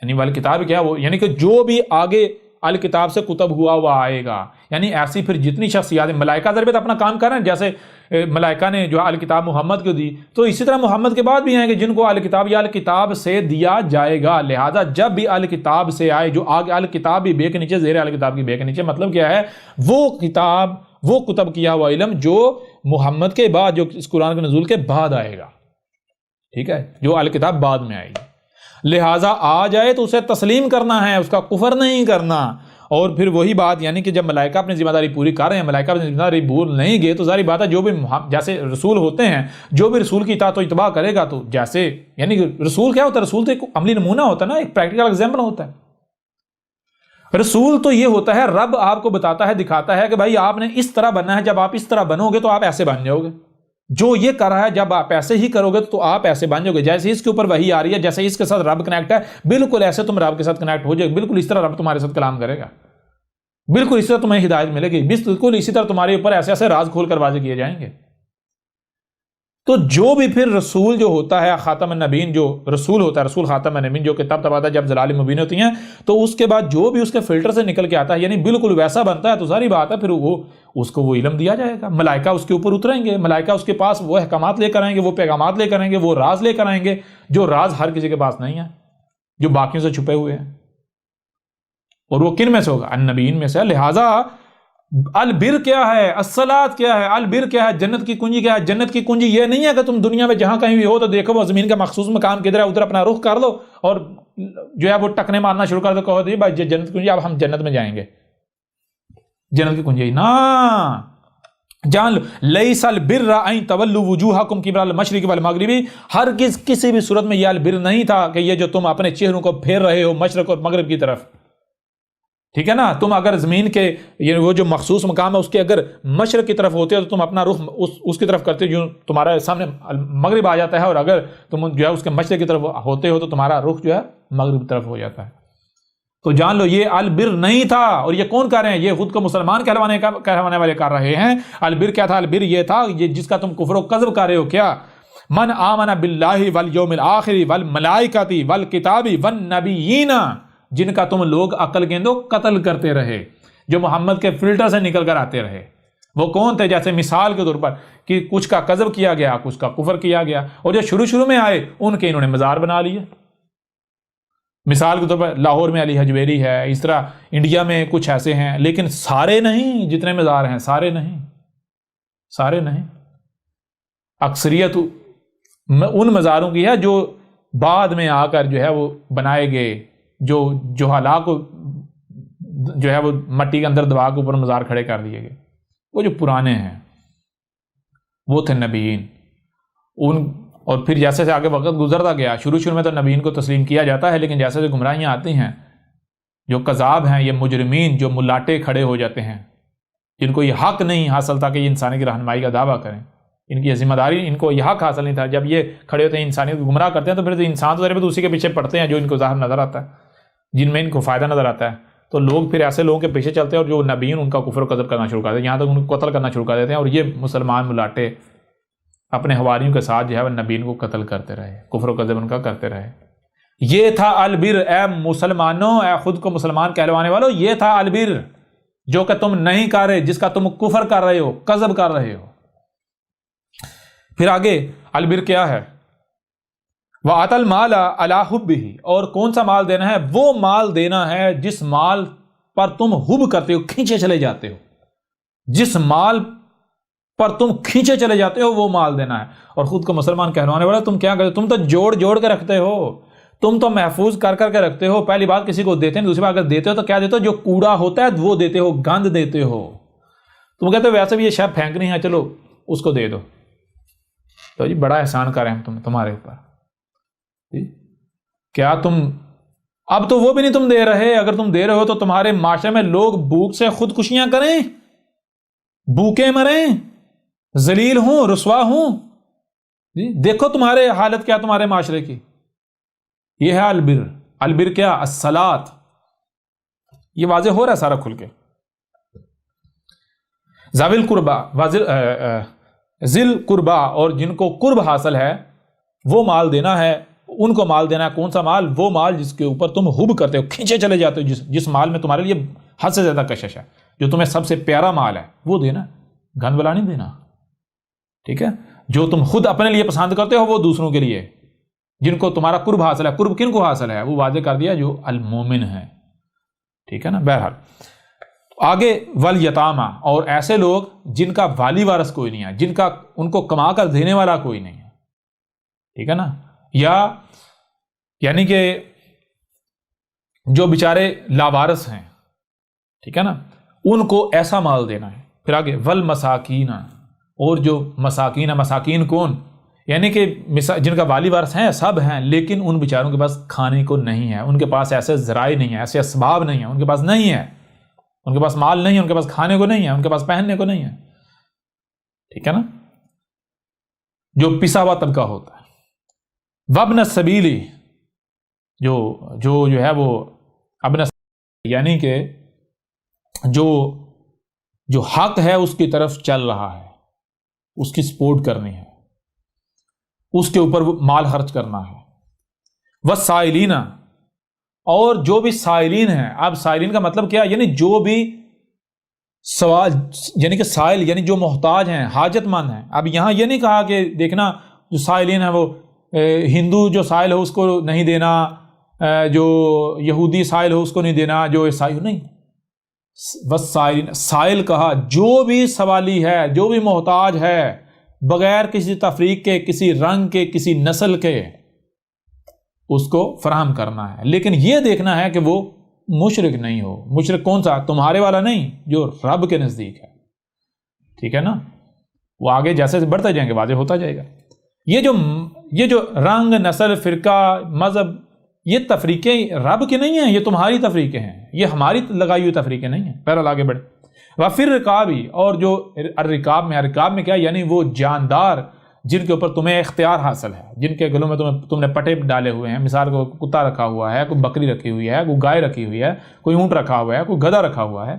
یعنی والکتاب کیا وہ یعنی کہ جو بھی آگے الکتاب سے کتب ہوا آئے گا، یعنی ایسی پھر جتنی شخصیات ملائکہ ضربت اپنا کام کر رہے ہیں، جیسے ملائکہ نے جو الکتاب محمد کو دی، تو اسی طرح محمد کے بعد بھی آئیں گے جن کو الکتاب یا الکتاب سے دیا جائے گا۔ لہذا جب بھی الکتاب سے آئے، جو آگے الکتاب بھی بے کے نیچے، زیر الکتاب کی بے کے نیچے، مطلب کیا ہے؟ وہ کتاب، وہ کتب کیا ہوا علم جو محمد کے بعد، جو اس قرآن کے نزول کے بعد آئے گا، ٹھیک ہے، جو الکتاب بعد میں آئے گی۔ لہٰذا آ جائے تو اسے تسلیم کرنا ہے، اس کا کفر نہیں کرنا۔ اور پھر وہی بات یعنی کہ جب ملائکہ اپنی ذمہ داری پوری کر رہے ہیں، ملائکہ اپنی ذمہ داری بھول نہیں گئے، تو ظاہری بات ہے جو بھی جیسے رسول ہوتے ہیں، جو بھی رسول کی اطاعت و اتباع کرے گا، تو جیسے یعنی کہ رسول کیا ہوتا ہے؟ رسول تو ایک عملی نمونہ ہوتا ہے نا، ایک پریکٹیکل ایگزامپل ہوتا ہے۔ رسول تو یہ ہوتا ہے رب آپ کو بتاتا ہے، دکھاتا ہے کہ بھائی آپ نے اس طرح بننا ہے، جب آپ اس طرح بنو گے تو آپ ایسے بن جاؤ گے، جو یہ کر رہا ہے جب آپ ایسے ہی کرو گے تو آپ ایسے بن جاؤ گے، جیسے اس کے اوپر وحی آ رہی ہے، جیسے اس کے ساتھ رب کنیکٹ ہے، بالکل ایسے تم رب کے ساتھ کنیکٹ ہو جائے، بالکل اس طرح رب تمہارے ساتھ کلام کرے گا، بالکل اسی طرح تمہیں ہدایت ملے گی، بالکل اسی طرح تمہارے اوپر ایسے ایسے راز کھول کر واضح کیے جائیں گے۔ تو جو بھی پھر رسول جو ہوتا ہے خاتم النبیین، جو رسول ہوتا ہے، رسول خاتم النبیین، جو کہ تب آتا ہے جب ضلال مبین ہوتی ہیں، تو اس کے بعد جو بھی اس کے فلٹر سے نکل کے آتا ہے یعنی بالکل ویسا بنتا ہے، تو ظاہری بات ہے پھر اس کو وہ علم دیا جائے گا، ملائکہ اس کے اوپر اتریں گے، ملائکہ اس کے پاس وہ احکامات لے کر آئیں گے، وہ پیغامات لے کر آئیں گے، وہ راز لے کر آئیں گے، جو راز ہر کسی کے پاس نہیں ہے، جو باقیوں سے چھپے ہوئے ہیں۔ اور وہ کن میں سے ہوگا؟ النبیین میں سے۔ لہٰذا البر کیا ہے؟ الصلاۃ کیا ہے؟ البر کیا ہے؟ جنت کی کنجی کیا ہے؟ جنت کی کنجی یہ نہیں ہے کہ تم دنیا میں جہاں کہیں بھی ہو تو دیکھو وہ زمین کا مخصوص مقام کدھر ہے، ادھر اپنا رخ کر لو اور جو ہے وہ ٹکنے مارنا شروع کر دو، کہو جی بھائی جنت کی کنجی، اب ہم جنت میں جائیں گے، جنت کی کنجی نا۔ جان لو لیس البر ان تولوا وجوہکم قبل المشرق والمغرب، ہرگز کسی بھی صورت میں یہ البر نہیں تھا کہ یہ جو تم اپنے چہروں کو پھیر رہے ہو مشرق اور مغرب کی طرف، ٹھیک ہے نا۔ تم اگر زمین کے یہ وہ جو مخصوص مقام ہے اس کے اگر مشرق کی طرف ہوتے ہو تو تم اپنا رخ اس کی طرف کرتے ہو جو تمہارے سامنے مغرب آ جاتا ہے، اور اگر تم جو ہے اس کے مشرق کی طرف ہوتے ہو تو تمہارا رخ جو ہے مغرب کی طرف ہو جاتا ہے۔ تو جان لو یہ البر نہیں تھا، اور یہ کون کر رہے ہیں؟ یہ خود کو مسلمان کہلوانے والے کر رہے ہیں۔ البر کیا تھا؟ البر یہ تھا یہ جس کا تم کفر و قذب کر رہے ہو، کیا من آمن باللہ والیوم الآخر والملائکۃ والکتاب والنبیین، جن کا تم لوگ عقل گیندو قتل کرتے رہے، جو محمد کے فلٹر سے نکل کر آتے رہے۔ وہ کون تھے؟ جیسے مثال کے طور پر کہ کچھ کا کذب کیا گیا، کچھ کا کفر کیا گیا، اور جو شروع میں آئے ان کے انہوں نے مزار بنا لیے۔ مثال کے طور پر لاہور میں علی حجویری ہے، اس طرح انڈیا میں کچھ ایسے ہیں، لیکن سارے نہیں، جتنے مزار ہیں سارے نہیں۔ اکثریت ان مزاروں کی ہے جو بعد میں آ کر جو ہے وہ بنائے گئے، جو جہالا کو جو ہے وہ مٹی کے اندر دبا کے اوپر مزار کھڑے کر دیے گئے۔ وہ جو پرانے ہیں وہ تھے نبیین، اور پھر جیسے جیسے آگے وقت گزرتا گیا، شروع میں تو نبیین کو تسلیم کیا جاتا ہے، لیکن جیسے گمراہیاں آتی ہیں، جو کذاب ہیں، یہ مجرمین جو ملاٹے کھڑے ہو جاتے ہیں، جن کو یہ حق نہیں حاصل تھا کہ یہ انسانی کی رہنمائی کا دعویٰ کریں، ان کی ذمہ داری، ان کو یہ حق حاصل نہیں تھا، جب یہ کھڑے ہوتے ہیں انسانیت کو گمراہ کرتے ہیں، تو پھر انسان تو اسی کے پیچھے پڑتے ہیں جو ان کو ظاہر نظر آتا ہے، جن میں ان کو فائدہ نظر آتا ہے، تو لوگ پھر ایسے لوگوں کے پیچھے چلتے ہیں، اور جو نبیین ان کا کفر و کذب کرنا شروع کر دیتے ہیں، یہاں تک ان کو قتل کرنا شروع کر دیتے ہیں، اور یہ مسلمان ملاٹے اپنے حواریوں کے ساتھ جو ہے وہ نبیین کو قتل کرتے رہے، کفر و کذب ان کا کرتے رہے۔ یہ تھا البر، اے مسلمانوں، اے خود کو مسلمان کہلوانے والوں، یہ تھا البر جو کہ تم نہیں کر رہے، جس کا تم کفر کر رہے ہو، کذب کر رہے ہو۔ پھر آگے البر کیا ہے؟ وَآتَى الْمَالَ عَلَىٰ حُبِّهِ، اور کون سا مال دینا ہے؟ وہ مال دینا ہے جس مال پر تم حب کرتے ہو، کھینچے چلے جاتے ہو، جس مال پر تم کھینچے چلے جاتے ہو وہ مال دینا ہے۔ اور خود کو مسلمان کہلوانے والا تم کیا کرتے ہو؟ تم تو جوڑ کے رکھتے ہو، تم تو محفوظ کر کے رکھتے ہو۔ پہلی بات کسی کو دیتے نہیں، دوسری بات اگر دیتے ہو تو کیا دیتے ہو؟ جو کوڑا ہوتا ہے وہ دیتے ہو، گند دیتے ہو۔ تم کہتے ہو ویسے بھی یہ شاید پھینکنی ہے، چلو اس کو دے دو، تو جی بڑا احسان کریں ہم تمہارے اوپر۔ کیا تم اب تو وہ بھی نہیں تم دے رہے؟ اگر تم دے رہے ہو تو تمہارے معاشرے میں لوگ بھوک سے خودکشیاں کریں، بھوکے مریں، ذلیل ہوں، رسوا ہوں۔ جی دیکھو تمہارے حالت کیا تمہارے معاشرے کی۔ یہ ہے البر۔ البر کیا؟ الصلاۃ۔ یہ واضح ہو رہا ہے سارا کھل کے۔ ذوی القربا، ذل قربا، اور جن کو قرب حاصل ہے وہ مال دینا ہے، ان کو مال دینا ہے۔ کون سا مال؟ وہ مال جس کے اوپر تم حب کرتے ہو، کھینچے چلے جاتے ہو، جس مال میں تمہارے لیے حد سے زیادہ کشش ہے، جو تمہیں سب سے پیارا مال ہے وہ دینا، گند بلا نہیں دینا، ٹھیک ہے؟ جو تم خود اپنے لیے پسند کرتے ہو وہ دوسروں کے لیے، جن کو تمہارا قرب حاصل ہے۔ قرب کن کو حاصل ہے؟ وہ واضح کر دیا، جو المومن ہے، ٹھیک ہے نا؟ بہرحال آگے والیتامہ، اور ایسے لوگ جن کا والی وارث کوئی نہیں ہے، جن کا ان کو کما کر دینے والا کوئی نہیں ہے، ٹھیک ہے نا؟ یعنی کہ جو بیچارے لاوارث ہیں، ٹھیک ہے نا؟ ان کو ایسا مال دینا ہے۔ پھر آگے والمساکین، اور جو مساکین ہیں، مساکین کون؟ یعنی کہ جن کا والی وارث ہیں سب ہیں، لیکن ان بیچاروں کے پاس کھانے کو نہیں ہے، ان کے پاس ایسے ذرائع نہیں ہیں، ایسے اسباب نہیں ہیں، ان کے پاس نہیں ہے، ان کے پاس مال نہیں ہے، ان کے پاس کھانے کو نہیں ہے، ان کے پاس پہننے کو نہیں ہے، ٹھیک ہے نا؟ جو پسا ہوا طبقہ ہوتا ہے۔ وابن السبیل، جو ہے وہ ابن السبیل، یعنی کہ جو حق ہے اس کی طرف چل رہا ہے، اس کی سپورٹ کرنی ہے، اس کے اوپر مال خرچ کرنا ہے۔ والسائلین، اور جو بھی سائلین ہیں۔ اب سائلین کا مطلب کیا؟ یعنی جو بھی سوال، یعنی کہ سائل یعنی جو محتاج ہیں، حاجت مند ہیں۔ اب یہاں یہ نہیں کہا کہ دیکھنا جو سائلین ہیں وہ ہندو جو سائل ہو اس کو نہیں دینا، جو یہودی سائل ہو اس کو نہیں دینا، جو عیسائی ہو، نہیں، بس سائل کہا جو بھی سوالی ہے، جو بھی محتاج ہے، بغیر کسی تفریق کے، کسی رنگ کے، کسی نسل کے، اس کو فراہم کرنا ہے۔ لیکن یہ دیکھنا ہے کہ وہ مشرک نہیں ہو۔ مشرک کون سا؟ تمہارے والا نہیں، جو رب کے نزدیک ہے، ٹھیک ہے نا؟ وہ آگے جیسے بڑھتے جائیں گے واضح ہوتا جائے گا۔ یہ جو رنگ، نسل، فرقہ، مذہب، یہ تفریقیں رب کی نہیں ہیں، یہ تمہاری تفریقیں ہیں، یہ ہماری لگائی ہوئی تفریقیں نہیں ہیں۔ بہرحال آگے بڑھے۔ وَفِي الرِّقَابِ، اور جو الرکاب میں کیا؟ یعنی وہ جاندار جن کے اوپر تمہیں اختیار حاصل ہے، جن کے گلوں میں تم نے پٹے ڈالے ہوئے ہیں، مثال کو کتا رکھا ہوا ہے، کوئی بکری رکھی ہوئی ہے، کوئی گائے رکھی ہوئی ہے، کوئی اونٹ رکھا ہوا ہے، کوئی گدھا رکھا ہوا ہے،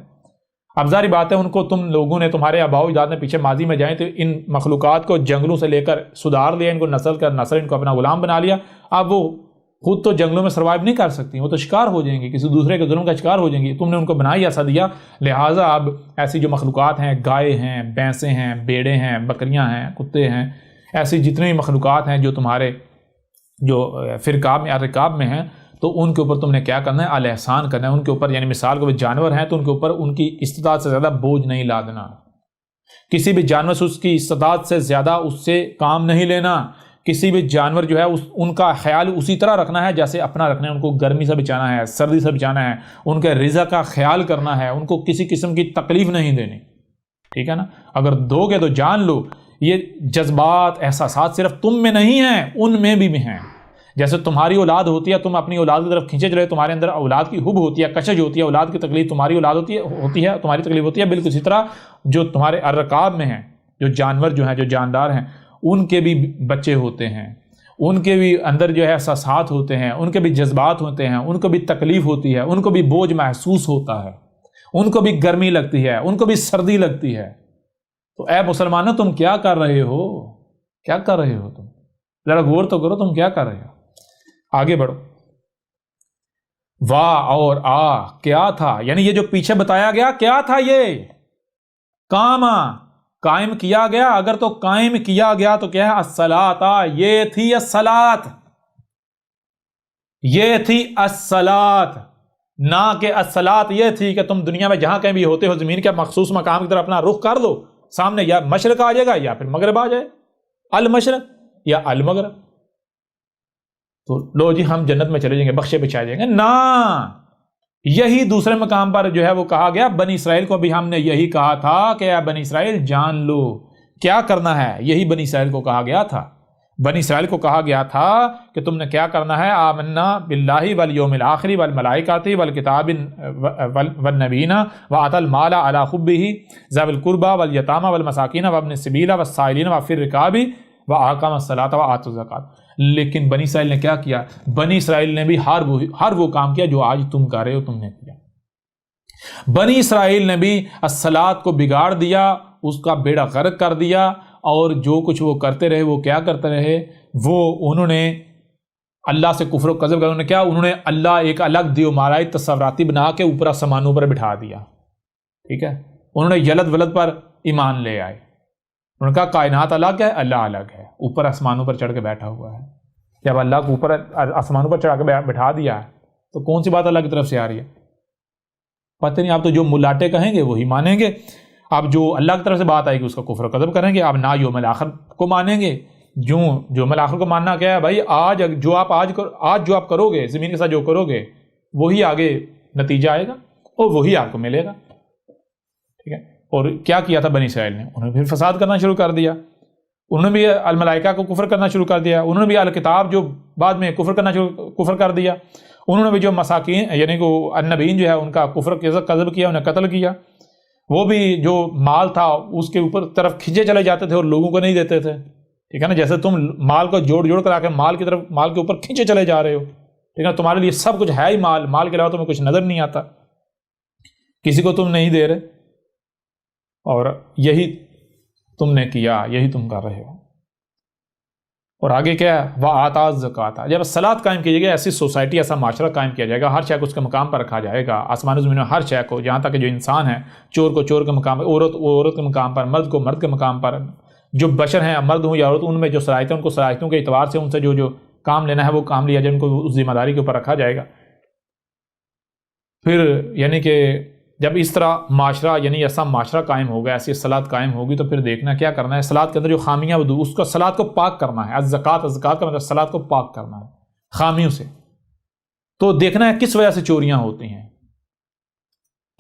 اب ظاہر بات ہے ان کو تم لوگوں نے، تمہارے آباء و اجداد نے پیچھے ماضی میں جائیں تو ان مخلوقات کو جنگلوں سے لے کر سدھار لیا، ان کو نسل کر نسل ان کو اپنا غلام بنا لیا. اب وہ خود تو جنگلوں میں سروائیو نہیں کر سکتی، وہ تو شکار ہو جائیں گی، کسی دوسرے کے ظلم کا شکار ہو جائیں گی. تم نے ان کو بنا ہی ایسا دیا، لہٰذا اب ایسی جو مخلوقات ہیں، گائے ہیں، بھینسیں ہیں، بیڑے ہیں، بکریاں ہیں، کتے ہیں، ایسی جتنی بھی مخلوقات ہیں جو تمہارے جو فرقاب میں رکاب میں ہیں، تو ان کے اوپر تم نے کیا کرنا ہے؟ الاحسان کرنا ہے ان کے اوپر. یعنی مثال کو جانور ہیں تو ان کے اوپر ان کی استطاعت سے زیادہ بوجھ نہیں لادنا، کسی بھی جانور سے اس کی استطاعت سے زیادہ اس سے کام نہیں لینا. کسی بھی جانور جو ہے ان کا خیال اسی طرح رکھنا ہے جیسے اپنا رکھنا ہے. ان کو گرمی سے بچانا ہے، سردی سے بچانا ہے، ان کے رزق کا خیال کرنا ہے، ان کو کسی قسم کی تکلیف نہیں دینی. ٹھیک ہے نا؟ اگر دو گے تو جان لو یہ جذبات احساسات صرف تم میں نہیں ہیں، ان میں بھی ہیں. جیسے تمہاری اولاد ہوتی ہے، تم اپنی اولاد کی طرف کھینچے چلے، تمہارے اندر اولاد کی حب ہوتی ہے، کشش ہوتی ہے، اولاد کی تکلیف تمہاری اولاد ہوتی ہے تمہاری تکلیف ہوتی ہے. بالکل اسی طرح جو تمہارے الرقاب میں ہیں، جو جانور جو ہیں، جو جاندار ہیں، ان کے بھی بچے ہوتے ہیں، ان کے بھی اندر جو ہے احساسات ہوتے ہیں، ان کے بھی جذبات ہوتے ہیں، ان کو بھی تکلیف ہوتی ہے، ان کو بھی بوجھ محسوس ہوتا ہے، ان کو بھی گرمی لگتی ہے، ان کو بھی سردی لگتی ہے. تو اے مسلمانوں تم کیا کر رہے ہو؟ کیا کر رہے ہو تم؟ ذرا غور تو کرو تم کیا کر رہے ہو. آگے بڑھو. واہ اور آ کیا تھا، یعنی یہ جو پیچھے بتایا گیا کیا تھا؟ یہ قائم کیا گیا. اگر تو قائم کیا گیا تو کیا ہے؟ الصلاۃ، یہ تھی الصلاۃ، یہ تھی الصلاۃ. نہ کہ الصلاۃ یہ تھی کہ تم دنیا میں جہاں کہیں بھی ہوتے ہو زمین کے مخصوص مقام کی طرف اپنا رخ کر دو، سامنے یا مشرق آ جائے گا یا پھر مغرب آ جائے، المشرق یا المغرب، تو لو جی ہم جنت میں چلے جائیں گے، بخشے بچائے جائیں گے. نہ، یہی دوسرے مقام پر جو ہے وہ کہا گیا. بنی اسرائیل کو بھی ہم نے یہی کہا تھا کہ اے بنی اسرائیل جان لو کیا کرنا ہے. یہی بنی اسرائیل کو کہا گیا تھا. بنی اسرائیل کو کہا گیا تھا کہ تم نے کیا کرنا ہے؟ آمنا باللہ والیوم الآخر والملائکۃ والکتاب والنبیین وآتى المال علی حبہ ذوی القربى والیتامى والمساکین وابن السبیل والسائلین وفی الرقاب واقام الصلاۃ وآتى الزکاۃ. لیکن بنی اسرائیل نے کیا کیا؟ بنی اسرائیل نے بھی ہر وہ کام کیا جو آج تم کر رہے ہو، تم نے کیا. بنی اسرائیل نے بھی الصلاۃ کو بگاڑ دیا، اس کا بیڑا غرق کر دیا، اور جو کچھ وہ کرتے رہے وہ کیا کرتے رہے؟ وہ انہوں نے اللہ سے کفر و کذب کر، انہوں نے اللہ ایک الگ دیو مارائی تصوراتی بنا کے اوپر آسمانوں پر بٹھا دیا. ٹھیک ہے؟ انہوں نے یلد ولد پر ایمان لے آئے. انہوں نے کہا کائنات الگ ہے، اللہ الگ ہے، اوپر آسمانوں پر چڑھ کے بیٹھا ہوا ہے. جب اللہ کو اوپر آسمانوں پر چڑھا کے بٹھا دیا ہے تو کون سی بات اللہ کی طرف سے آ رہی ہے؟ پتہ نہیں. آپ تو جو ملاٹے کہیں گے وہی مانیں گے. آپ جو اللہ کی طرف سے بات آئے گی اس کا کفر و قذب کریں گے. آپ نہ یوم الآخر کو مانیں گے. جو یوم الآخر کو ماننا کیا ہے بھائی؟ آج جو آپ کرو گے زمین کے ساتھ جو کرو گے وہی آگے نتیجہ آئے گا اور وہی آپ کو ملے گا. ٹھیک ہے؟ اور کیا کیا تھا بنی اسرائیل نے؟ انہوں نے پھر فساد کرنا شروع کر دیا. انہوں نے بھی الملائکہ کو کفر کرنا شروع کر دیا. انہوں نے بھی الکتاب جو بعد میں کفر کر دیا. انہوں نے بھی جو مساکین یعنی کہ النبیین جو ہے ان کا کفر قذب کیا، انہیں قتل کیا. وہ بھی جو مال تھا اس کے اوپر طرف کھینچے چلے جاتے تھے اور لوگوں کو نہیں دیتے تھے. ٹھیک ہے نا؟ جیسے تم مال کو جوڑ کر آ کے مال کے اوپر کھینچے چلے جا رہے ہو. ٹھیک ہے؟ تمہارے لیے سب کچھ ہے ہی مال کے علاوہ تمہیں کچھ نظر نہیں آتا، کسی کو تم نہیں دے رہے، اور یہی تم نے کیا، یہی تم کر رہے ہو. اور آگے کیا ہے؟ وآتى الزکاۃ. جب صلاۃ قائم کی جائے گی، ایسی سوسائٹی، ایسا معاشرہ قائم کیا جائے گا، ہر شے کو اس کے مقام پر رکھا جائے گا. آسمان و زمین میں ہر شے کو، جہاں تک کہ جو انسان ہے، چور کو چور کے مقام پر، عورت کے مقام پر، مرد کو مرد کے مقام پر، جو بشر ہیں مرد ہوں یا عورت، ان میں جو صلاحیت ہے ان کو صلاحیتوں کے اعتبار سے ان سے جو کام لینا ہے وہ کام لیا جائے، ان کو اس ذمہ داری کے اوپر رکھا جائے گا. پھر یعنی کہ جب اس طرح معاشرہ یعنی ایسا معاشرہ قائم ہوگا، ایسی صلاۃ قائم ہوگی، تو پھر دیکھنا کیا کرنا ہے؟ صلاۃ کے اندر جو خامیاں اس کو صلاۃ کو پاک کرنا ہے. الزکاۃ کا مطلب صلاۃ کو پاک کرنا ہے خامیوں سے. تو دیکھنا ہے کس وجہ سے چوریاں ہوتی ہیں.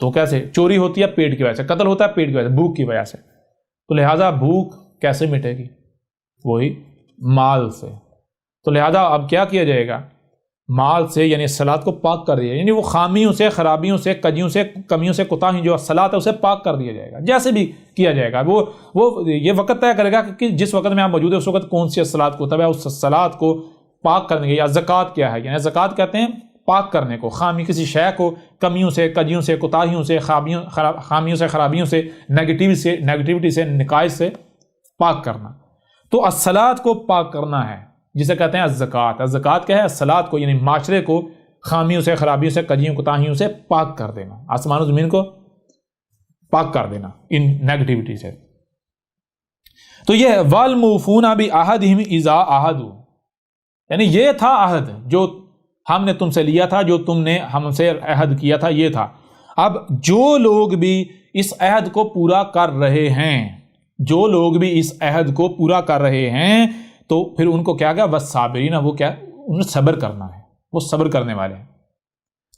تو کیسے چوری ہوتی ہے؟ پیٹ کی وجہ سے. قتل ہوتا ہے پیٹ کی وجہ سے، بھوک کی وجہ سے. تو لہٰذا بھوک کیسے مٹے گی؟ وہی مال سے. تو لہٰذا اب کیا کیا جائے گا؟ مال سے یعنی صلاۃ کو پاک کر دیا، یعنی وہ خامیوں سے، خرابیوں سے، کجیوں سے، کمیوں سے، کوتاہیوں جو صلاۃ ہے اسے پاک کر دیا جائے گا. جیسے بھی کیا جائے گا، وہ یہ وقت طے کرے گا کہ جس وقت میں آپ موجود ہے اس وقت کون سی صلاۃ کو، تب اس صلاۃ کو پاک کرنے کے. یا زکوٰۃ کیا ہے؟ یعنی زکوٰۃ کہتے ہیں پاک کرنے کو، خامی کسی شے کو کمیوں سے، کجیوں سے، کوتاہیوں سے، خامیوں سے، خرابیوں سے، نیگیٹیوٹی سے، نقائص سے پاک کرنا۔ تو الصلاۃ کو پاک کرنا ہے، جسے کہتے ہیں الزکوٰۃ۔ الزکوٰۃ کیا ہے؟ الصلاۃ کو، یعنی معاشرے کو خامیوں سے، خرابیوں سے، کجیوں کوتاہیوں سے پاک کر دینا، آسمان و زمین کو پاک کر دینا ان نیگیٹیوٹی سے۔ تو یہ والموفون بعہدہم اذا عاہدوا، یعنی یہ تھا عہد جو ہم نے تم سے لیا تھا، جو تم نے ہم سے عہد کیا تھا، یہ تھا۔ اب جو لوگ بھی اس عہد کو پورا کر رہے ہیں، جو لوگ بھی اس عہد کو پورا کر رہے ہیں، تو پھر ان کو کیا گیا؟ والصابرین، وہ کیا؟ انہیں صبر کرنا ہے، وہ صبر کرنے والے ہیں۔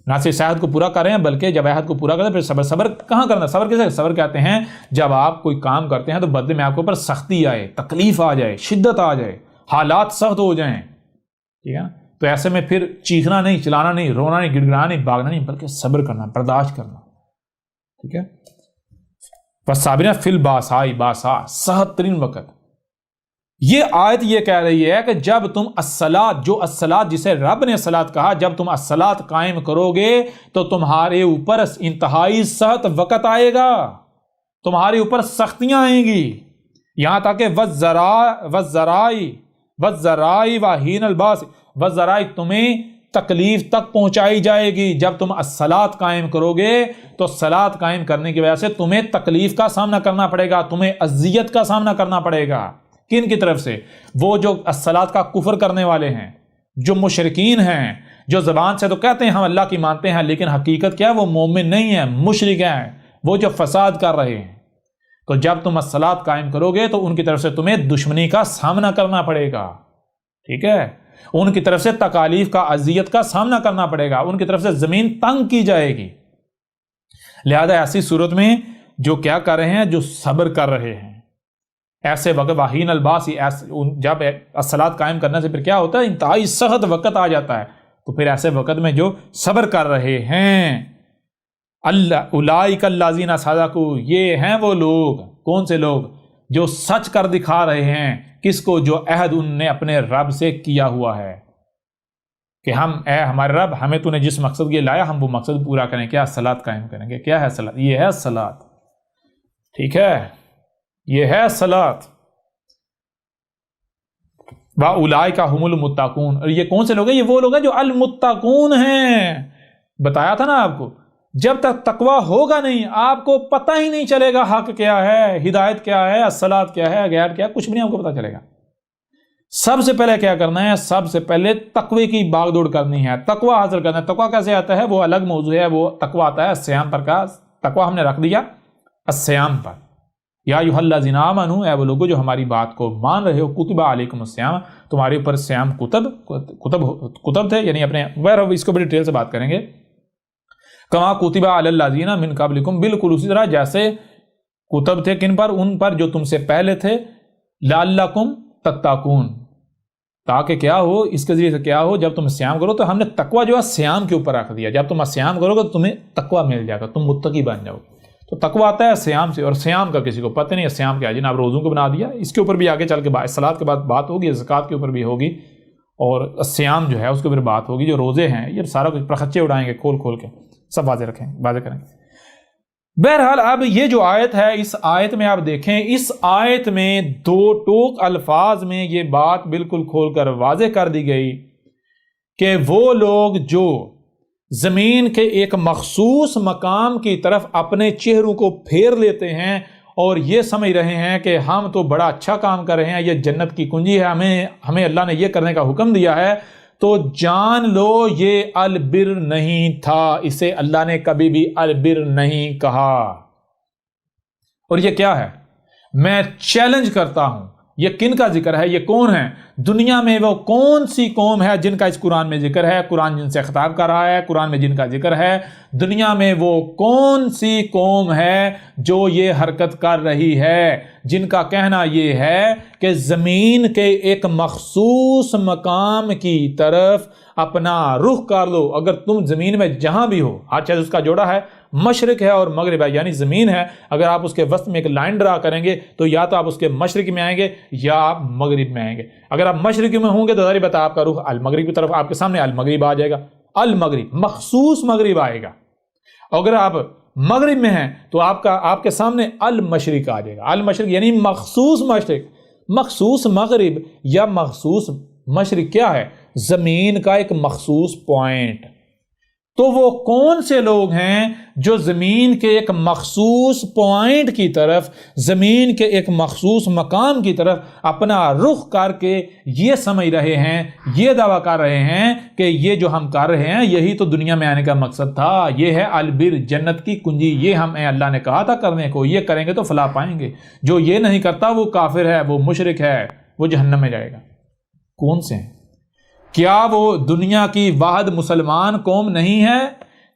نہ صرف عہد کو پورا کر رہے ہیں بلکہ جب عہد کو پورا کرتے ہیں پھر صبر کہاں کرنا؟ صبر کیسے؟ صبر کہتے ہیں جب آپ کوئی کام کرتے ہیں تو بدلے میں آپ کے اوپر سختی آئے، تکلیف آ جائے، شدت آ جائے، حالات سخت ہو جائیں، ٹھیک ہے؟ تو ایسے میں پھر چیخنا نہیں، چلانا نہیں، رونا نہیں، گڑگڑانا نہیں، بھاگنا نہیں، بلکہ صبر کرنا، برداشت کرنا، ٹھیک ہے؟ والصابرین فی الباساء، باسا سخت ترین وقت۔ یہ آیت یہ کہہ رہی ہے کہ جب تم الصلاۃ، جو الصلاۃ جسے رب نے الصلاۃ کہا، جب تم الصلاۃ قائم کرو گے تو تمہارے اوپر انتہائی سخت وقت آئے گا، تمہارے اوپر سختیاں آئیں گی، یہاں تک کہ والذرائی وحین الباس، والذرائی تمہیں تکلیف تک پہنچائی جائے گی۔ جب تم الصلاۃ قائم کرو گے تو الصلاۃ قائم کرنے کی وجہ سے تمہیں تکلیف کا سامنا کرنا پڑے گا، تمہیں اذیت کا سامنا کرنا پڑے گا۔ کن کی طرف سے؟ وہ جو الصلاۃ کا کفر کرنے والے ہیں، جو مشرکین ہیں، جو زبان سے تو کہتے ہیں ہم اللہ کی مانتے ہیں لیکن حقیقت کیا ہے؟ وہ مومن نہیں ہیں، مشرک ہیں، وہ جو فساد کر رہے ہیں۔ تو جب تم الصلاۃ قائم کرو گے تو ان کی طرف سے تمہیں دشمنی کا سامنا کرنا پڑے گا، ٹھیک ہے؟ ان کی طرف سے تکالیف کا، اذیت کا سامنا کرنا پڑے گا، ان کی طرف سے زمین تنگ کی جائے گی۔ لہذا ایسی صورت میں جو کیا کر رہے ہیں؟ جو صبر کر رہے ہیں، ایسے وقت واہین الباس، جب الصلاۃ قائم کرنے سے پھر کیا ہوتا ہے؟ انتہائی سخت وقت آ جاتا ہے، تو پھر ایسے وقت میں جو صبر کر رہے ہیں، اولئک الذین صدقوا، یہ ہیں وہ لوگ، کون سے لوگ؟ جو سچ کر دکھا رہے ہیں، کس کو؟ جو عہد ان نے اپنے رب سے کیا ہوا ہے کہ اے ہمارے رب، ہمیں تو نے جس مقصد کے لایا ہم وہ مقصد پورا کریں۔ کیا؟ الصلاۃ قائم کریں گے۔ کیا ہے الصلاۃ؟ یہ ہے الصلاۃ، ٹھیک ہے؟ یہ ہے الصلاۃ۔ وَأُولَئِكَ هُمُ الْمُتَّقُونَ، اور یہ کون سے لوگ ہیں؟ یہ وہ لوگ ہیں جو المتقون ہیں۔ بتایا تھا نا آپ کو، جب تک تقوی ہوگا نہیں آپ کو پتہ ہی نہیں چلے گا حق کیا ہے، ہدایت کیا ہے، الصلاۃ کیا ہے، غیر کیا ہے، کچھ بھی نہیں آپ کو پتہ چلے گا۔ سب سے پہلے کیا کرنا ہے؟ سب سے پہلے تقوی کی باغ دوڑ کرنی ہے، تقوی حاصل کرنا ہے۔ تقوی کیسے آتا ہے؟ وہ الگ موضوع ہے، وہ تقوی آتا ہے الصیام پر کا۔ تقوی ہم نے رکھ دیا الصیام پر۔ یا ایھا الذین آمنوا، اے وہ لوگوں جو ہماری بات کو مان رہے ہو، کتب علیکم الصیام، تمہارے اوپر صیام کتب تھے، یعنی اپنے اس کو بڑی ڈیٹیل سے بات کریں گے۔ کما کتب علی الذین من قبلکم، بالکل اسی طرح جیسے کتب تھے کن پر؟ ان پر جو تم سے پہلے تھے، لعلکم تتقون، تاکہ کیا ہو؟ اس کے ذریعے سے کیا ہو؟ جب تم صیام کرو تو ہم نے تقوی جو ہے صیام کے اوپر رکھ دیا، جب تم صیام کرو گے تو تمہیں تقوی مل جائے گا، تم متقی بن جاؤ گے۔ تو تقوی آتا ہے صیام سے، اور صیام کا کسی کو پتہ نہیں ہے صیام کیا ہے، جناب روزوں کو بنا دیا۔ اس کے اوپر بھی آگے چل کے صلاۃ کے بعد بات ہوگی، زکوٰۃ کے اوپر بھی ہوگی، اور صیام جو ہے اس کے اوپر بات ہوگی۔ جو روزے ہیں یہ سارا کچھ پرخچے اڑائیں گے کھول کھول کے، سب واضح کریں گے۔ بہرحال اب یہ جو آیت ہے، اس آیت میں آپ دیکھیں، اس آیت میں دو ٹوک الفاظ میں یہ بات بالکل کھول کر واضح کر دی گئی کہ وہ لوگ جو زمین کے ایک مخصوص مقام کی طرف اپنے چہروں کو پھیر لیتے ہیں اور یہ سمجھ رہے ہیں کہ ہم تو بڑا اچھا کام کر رہے ہیں، یہ جنت کی کنجی ہے، ہمیں اللہ نے یہ کرنے کا حکم دیا ہے، تو جان لو یہ البر نہیں تھا، اسے اللہ نے کبھی بھی البر نہیں کہا۔ اور یہ کیا ہے؟ میں چیلنج کرتا ہوں، یہ کن کا ذکر ہے؟ یہ کون ہے؟ دنیا میں وہ کون سی قوم ہے جن کا اس قرآن میں ذکر ہے؟ قرآن جن سے خطاب کر رہا ہے، قرآن میں جن کا ذکر ہے، دنیا میں وہ کون سی قوم ہے جو یہ حرکت کر رہی ہے، جن کا کہنا یہ ہے کہ زمین کے ایک مخصوص مقام کی طرف اپنا رخ کر لو۔ اگر تم زمین میں جہاں بھی ہو، ہر چیز اس کا جوڑا ہے، مشرق ہے اور مغرب ہے، یعنی زمین ہے، اگر آپ اس کے وسط میں ایک لائن ڈرا کریں گے تو یا تو آپ اس کے مشرق میں آئیں گے یا آپ مغرب میں آئیں گے۔ اگر آپ مشرق میں ہوں گے تو ظاہر بات ہے آپ کا رخ المغرب کی طرف، آپ کے سامنے المغرب آ جائے گا۔ المغرب، مخصوص مغرب آئے گا. اگر آپ مغرب میں ہیں تو آپ کے سامنے المشرق آ جائے گا. المشرق یعنی مخصوص مشرق. مخصوص مغرب یا مخصوص مشرق کیا ہے؟ زمین کا ایک مخصوص پوائنٹ. تو وہ کون سے لوگ ہیں جو زمین کے ایک مخصوص پوائنٹ کی طرف، زمین کے ایک مخصوص مقام کی طرف اپنا رخ کر کے یہ سمجھ رہے ہیں، یہ دعویٰ کر رہے ہیں کہ یہ جو ہم کر رہے ہیں یہی تو دنیا میں آنے کا مقصد تھا، یہ ہے البر، جنت کی کنجی، یہ ہمیں اللہ نے کہا تھا کرنے کو، یہ کریں گے تو فلاح پائیں گے. جو یہ نہیں کرتا وہ کافر ہے، وہ مشرک ہے، وہ جہنم میں جائے گا. کون سے ہیں؟ کیا وہ دنیا کی واحد مسلمان قوم نہیں ہے؟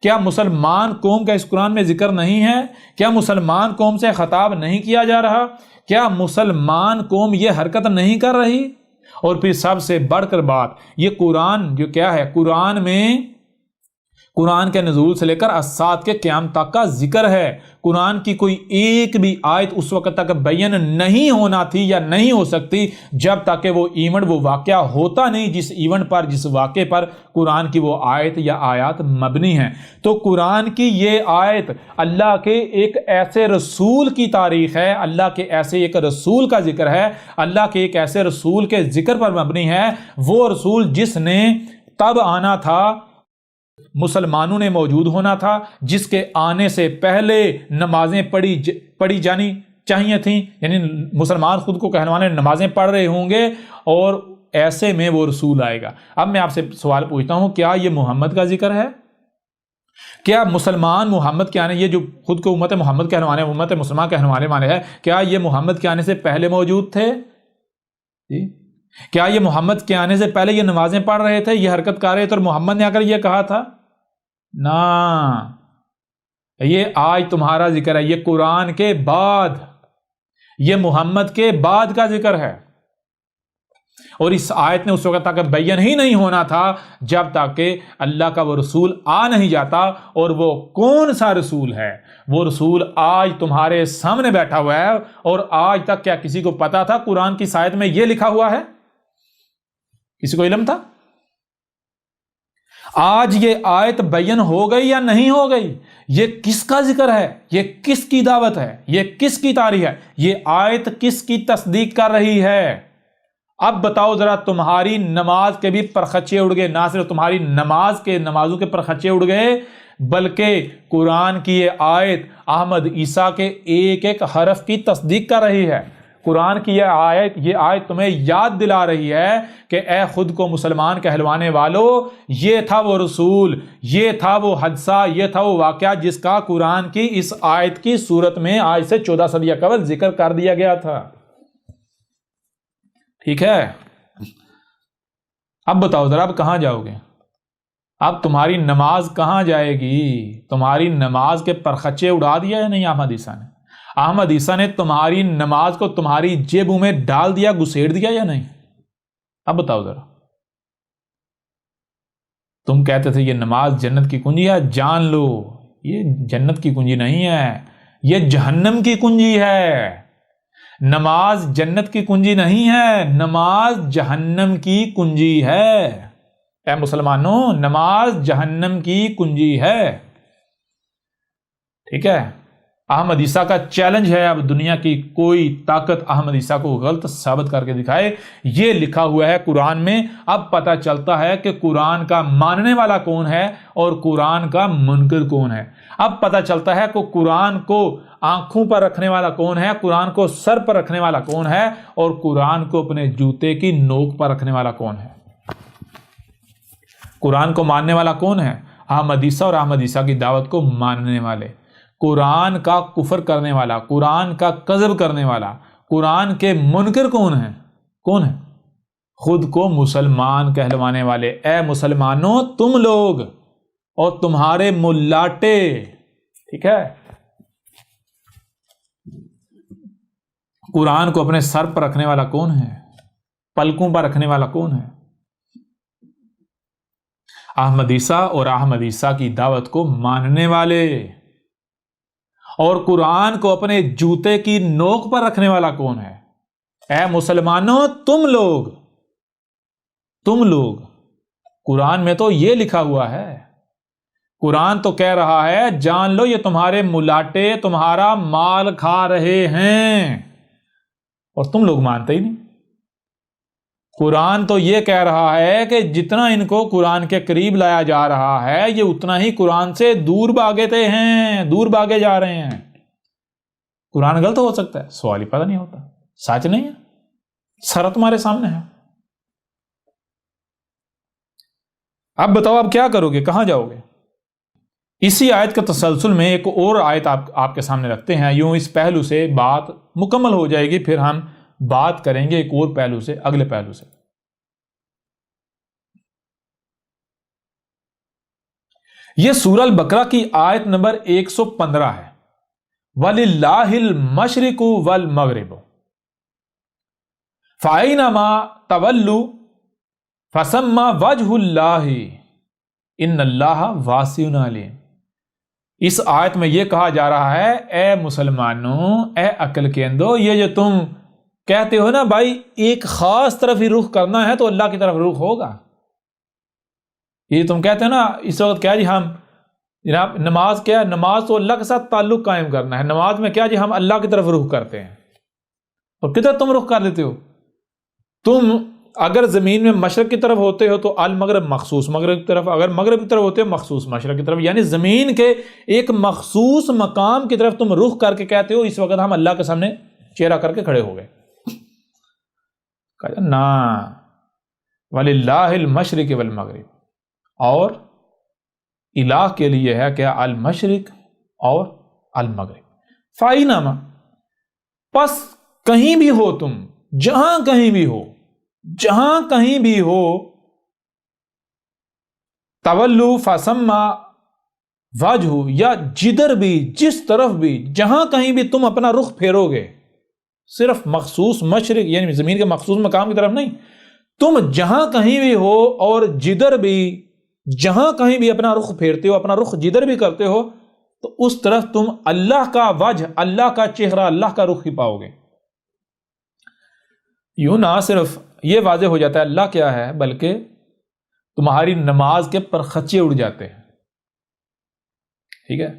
کیا مسلمان قوم کا اس قرآن میں ذکر نہیں ہے؟ کیا مسلمان قوم سے خطاب نہیں کیا جا رہا؟ کیا مسلمان قوم یہ حرکت نہیں کر رہی؟ اور پھر سب سے بڑھ کر بات، یہ قرآن جو کیا ہے، قرآن میں قرآن کے نزول سے لے کر الساعۃ کے قیام تک کا ذکر ہے. قرآن کی کوئی ایک بھی آیت اس وقت تک بیان نہیں ہونا تھی یا نہیں ہو سکتی جب تک کہ وہ ایونٹ، وہ واقعہ ہوتا نہیں جس ایونٹ پر، جس واقعے پر قرآن کی وہ آیت یا آیات مبنی ہیں. تو قرآن کی یہ آیت اللہ کے ایک ایسے رسول کی تاریخ ہے، اللہ کے ایسے ایک رسول کا ذکر ہے، اللہ کے ایک ایسے رسول کے ذکر پر مبنی ہے. وہ رسول جس نے تب آنا تھا، مسلمانوں نے موجود ہونا تھا، جس کے آنے سے پہلے نمازیں پڑھی جانی چاہیے تھیں، یعنی مسلمان خود کو کہلوانے نمازیں پڑھ رہے ہوں گے، اور ایسے میں وہ رسول آئے گا. اب میں آپ سے سوال پوچھتا ہوں، کیا یہ محمد کا ذکر ہے؟ کیا مسلمان محمد کے آنے، یہ جو خود کو امت محمد کہلوانے، امت مسلمان کہلوانے والے ہیں، کیا یہ محمد کے آنے سے پہلے موجود تھے؟ کیا یہ محمد کے آنے سے پہلے یہ نمازیں پڑھ رہے تھے، یہ حرکت کر رہے تھے اور محمد نے آ کر یہ کہا تھا؟ نہ، یہ آج تمہارا ذکر ہے، یہ قرآن کے بعد، یہ محمد کے بعد کا ذکر ہے. اور اس آیت نے اس وقت تک بیان ہی نہیں ہونا تھا جب تک کہ اللہ کا وہ رسول آ نہیں جاتا. اور وہ کون سا رسول ہے؟ وہ رسول آج تمہارے سامنے بیٹھا ہوا ہے. اور آج تک کیا کسی کو پتا تھا قرآن کی آیت میں یہ لکھا ہوا ہے؟ کسی کو علم تھا؟ آج یہ آیت بیان ہو گئی یا نہیں ہو گئی؟ یہ کس کا ذکر ہے؟ یہ کس کی دعوت ہے؟ یہ کس کی تاریخ ہے؟ یہ آیت کس کی تصدیق کر رہی ہے؟ اب بتاؤ ذرا، تمہاری نماز کے بھی پرخچے اڑ گئے، نہ صرف تمہاری نمازوں کے پرخچے اڑ گئے، بلکہ قرآن کی یہ آیت احمد عیسیٰ کے ایک ایک حرف کی تصدیق کر رہی ہے. قرآن کی یہ آیت تمہیں یاد دلا رہی ہے کہ اے خود کو مسلمان کہلوانے والو، یہ تھا وہ رسول، یہ تھا وہ حادثہ، یہ تھا وہ واقعہ جس کا قرآن کی اس آیت کی صورت میں آج سے 14 صدیاں قبل ذکر کر دیا گیا تھا. ٹھیک ہے؟ اب بتاؤ ذرا، اب کہاں جاؤ گے؟ اب تمہاری نماز کہاں جائے گی؟ تمہاری نماز کے پرخچے اڑا دیا یا نہیں احمد عیسیٰ نے؟ احمد عیسیٰ نے تمہاری نماز کو تمہاری جیبوں میں ڈال دیا، گھسیڑ دیا یا نہیں؟ اب بتاؤ ذرا. تم کہتے تھے یہ نماز جنت کی کنجی ہے، جان لو یہ جنت کی کنجی نہیں ہے، یہ جہنم کی کنجی ہے. نماز جنت کی کنجی نہیں ہے، نماز جہنم کی کنجی ہے. اے مسلمانوں، نماز جہنم کی کنجی ہے. ٹھیک ہے؟ احمد عیسیٰ کا چیلنج ہے، اب دنیا کی کوئی طاقت احمد عیسیٰ کو غلط ثابت کر کے دکھائے. یہ لکھا ہوا ہے قرآن میں. اب پتہ چلتا ہے کہ قرآن کا ماننے والا کون ہے اور قرآن کا منکر کون ہے. اب پتہ چلتا ہے کہ قرآن کو آنکھوں پر رکھنے والا کون ہے، قرآن کو سر پر رکھنے والا کون ہے، اور قرآن کو اپنے جوتے کی نوک پر رکھنے والا کون ہے. قرآن کو ماننے والا کون ہے؟ احمد عیسیٰ اور احمد عیسیٰ کی دعوت کو ماننے والے. قرآن کا کفر کرنے والا، قرآن کا کذب کرنے والا، قرآن کے منکر کون ہیں؟ کون ہے؟ خود کو مسلمان کہلوانے والے. اے مسلمانوں، تم لوگ اور تمہارے ملاٹے. ٹھیک ہے؟ قرآن کو اپنے سر پر رکھنے والا کون ہے؟ پلکوں پر رکھنے والا کون ہے؟ احمد عیسیٰ اور احمد عیسیٰ کی دعوت کو ماننے والے. اور قرآن کو اپنے جوتے کی نوک پر رکھنے والا کون ہے؟ اے مسلمانوں، تم لوگ. قرآن میں تو یہ لکھا ہوا ہے، قرآن تو کہہ رہا ہے جان لو یہ تمہارے ملاٹے تمہارا مال کھا رہے ہیں، اور تم لوگ مانتے ہی نہیں۔ قرآن تو یہ کہہ رہا ہے کہ جتنا ان کو قرآن کے قریب لایا جا رہا ہے یہ اتنا ہی قرآن سے دور بھاگتے ہیں، دور بھاگے جا رہے ہیں۔ قرآن غلط ہو سکتا ہے، سوال ہی پیدا نہیں ہوتا، سچ نہیں ہے، سر تمہارے سامنے ہے۔ اب بتاؤ اب کیا کرو گے، کہاں جاؤ گے؟ اسی آیت کے تسلسل میں ایک اور آیت آپ کے سامنے رکھتے ہیں، یوں اس پہلو سے بات مکمل ہو جائے گی، پھر ہم بات کریں گے ایک اور پہلو سے، اگلے پہلو سے۔ یہ سورہ البقرہ کی آیت نمبر 115 ہے، وَلِلَّهِ الْمَشْرِقُ وَالْمَغْرِبُ فَأَيْنَمَا تَوَلُّوا فَثَمَّ وَجْهُ اللَّهِ إِنَّ اللَّهَ وَاسِعٌ عَلِيمٌ۔ اس آیت میں یہ کہا جا رہا ہے اے مسلمانوں، اے عقل کے اندو، یہ جو تم کہتے ہو نا بھائی ایک خاص طرف ہی رخ کرنا ہے تو اللہ کی طرف رخ ہوگا، یہ تم کہتے ہیں نا اس وقت کیا جی ہم جناب نماز کیا، نماز تو اللہ کے ساتھ تعلق قائم کرنا ہے، نماز میں کیا جی ہم اللہ کی طرف رخ کرتے ہیں، اور کدھر تم رخ کر دیتے ہو؟ تم اگر زمین میں مشرق کی طرف ہوتے ہو تو المغرب مخصوص مغرب کی طرف، اگر مغرب کی طرف ہوتے ہو مخصوص مشرق کی طرف، یعنی زمین کے ایک مخصوص مقام کی طرف تم رخ کر کے کہتے ہو اس وقت ہم اللہ کے سامنے چہرہ کر کے کھڑے ہو گئے۔ کہا نا وَلِلَّهِ الْمَشْرِقِ وَالْمَغْرِبِ، اور الہ کے لیے ہے کیا المشرق اور المغرب۔ فَأَيْنَمَا، پس کہیں بھی ہو تم، جہاں کہیں بھی ہو، جہاں کہیں بھی ہو، تولو فثم وجہ، یا جدھر بھی جس طرف بھی جہاں کہیں بھی تم اپنا رخ پھیرو گے، صرف مخصوص مشرق یعنی زمین کے مخصوص مقام کی طرف نہیں، تم جہاں کہیں بھی ہو اور جدھر بھی جہاں کہیں بھی اپنا رخ پھیرتے ہو، اپنا رخ جدھر بھی کرتے ہو تو اس طرف تم اللہ کا وجہ، اللہ کا چہرہ، اللہ کا رخ ہی پاؤ گے۔ یوں نہ صرف یہ واضح ہو جاتا ہے اللہ کیا ہے، بلکہ تمہاری نماز کے پرخچے اڑ جاتے ہیں۔ ٹھیک ہے،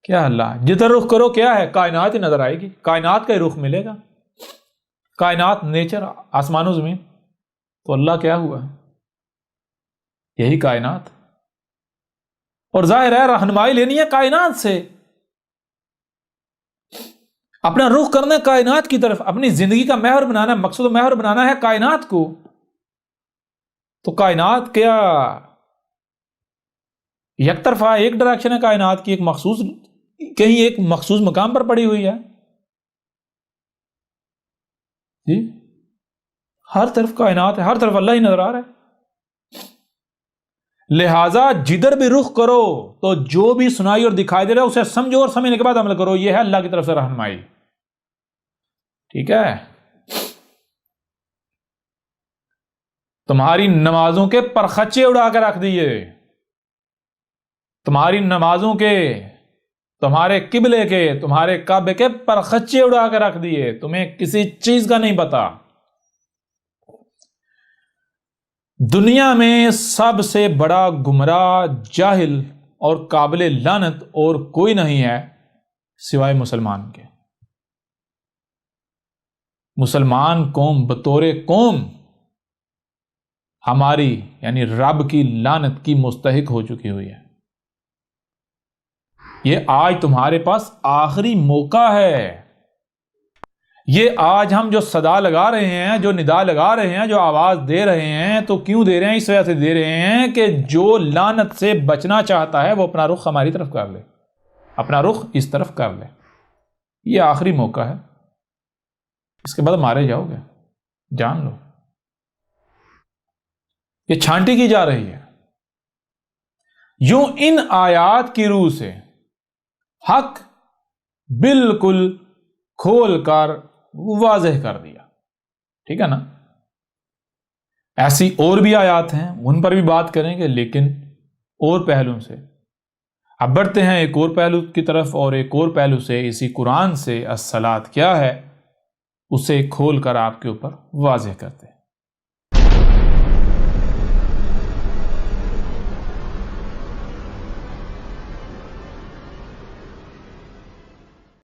کیا اللہ جدھر رخ کرو کیا ہے، کائنات ہی نظر آئے گی، کائنات کا ہی رخ ملے گا، کائنات، نیچر، آسمان و زمین، تو اللہ کیا ہوا، یہی کائنات، اور ظاہر ہے رہنمائی لینی ہے کائنات سے، اپنا رخ کرنا ہے کائنات کی طرف، اپنی زندگی کا محور بنانا ہے، مقصد و محور بنانا ہے کائنات کو، تو کائنات کیا یک طرفہ ایک ڈائریکشن ہے کائنات کی، ایک مخصوص کہیں ایک مخصوص مقام پر پڑی ہوئی ہے جی، ہر طرف کائنات ہے، ہر طرف اللہ ہی نظر آ رہا ہے۔ لہذا جدھر بھی رخ کرو تو جو بھی سنائی اور دکھائی دے رہا ہے اسے سمجھو اور سمجھنے کے بعد عمل کرو، یہ ہے اللہ کی طرف سے رہنمائی۔ ٹھیک ہے، تمہاری نمازوں کے پرخچے اڑا کے رکھ دیے، تمہاری نمازوں کے، تمہارے قبلے کے، تمہارے کعبے کے پرخچے اڑا کے رکھ دیے، تمہیں کسی چیز کا نہیں پتا۔ دنیا میں سب سے بڑا گمراہ، جاہل اور قابل لعنت اور کوئی نہیں ہے سوائے مسلمان کے۔ مسلمان قوم بطور قوم ہماری یعنی رب کی لعنت کی مستحق ہو چکی ہوئی ہے۔ یہ آج تمہارے پاس آخری موقع ہے، یہ آج ہم جو صدا لگا رہے ہیں، جو ندا لگا رہے ہیں، جو آواز دے رہے ہیں، تو کیوں دے رہے ہیں؟ اس وجہ سے دے رہے ہیں کہ جو لعنت سے بچنا چاہتا ہے وہ اپنا رخ ہماری طرف کر لے، اپنا رخ اس طرف کر لے۔ یہ آخری موقع ہے، اس کے بعد مارے جاؤ گے، جان لو۔ یہ چھانٹی کی جا رہی ہے، یوں ان آیات کی روح سے حق بالکل کھول کر واضح کر دیا۔ ٹھیک ہے نا، ایسی اور بھی آیات ہیں، ان پر بھی بات کریں گے لیکن اور پہلوؤں سے۔ اب بڑھتے ہیں ایک اور پہلو کی طرف، اور ایک اور پہلو سے اسی قرآن سے الصلاۃ کیا ہے اسے کھول کر آپ کے اوپر واضح کرتے ہیں۔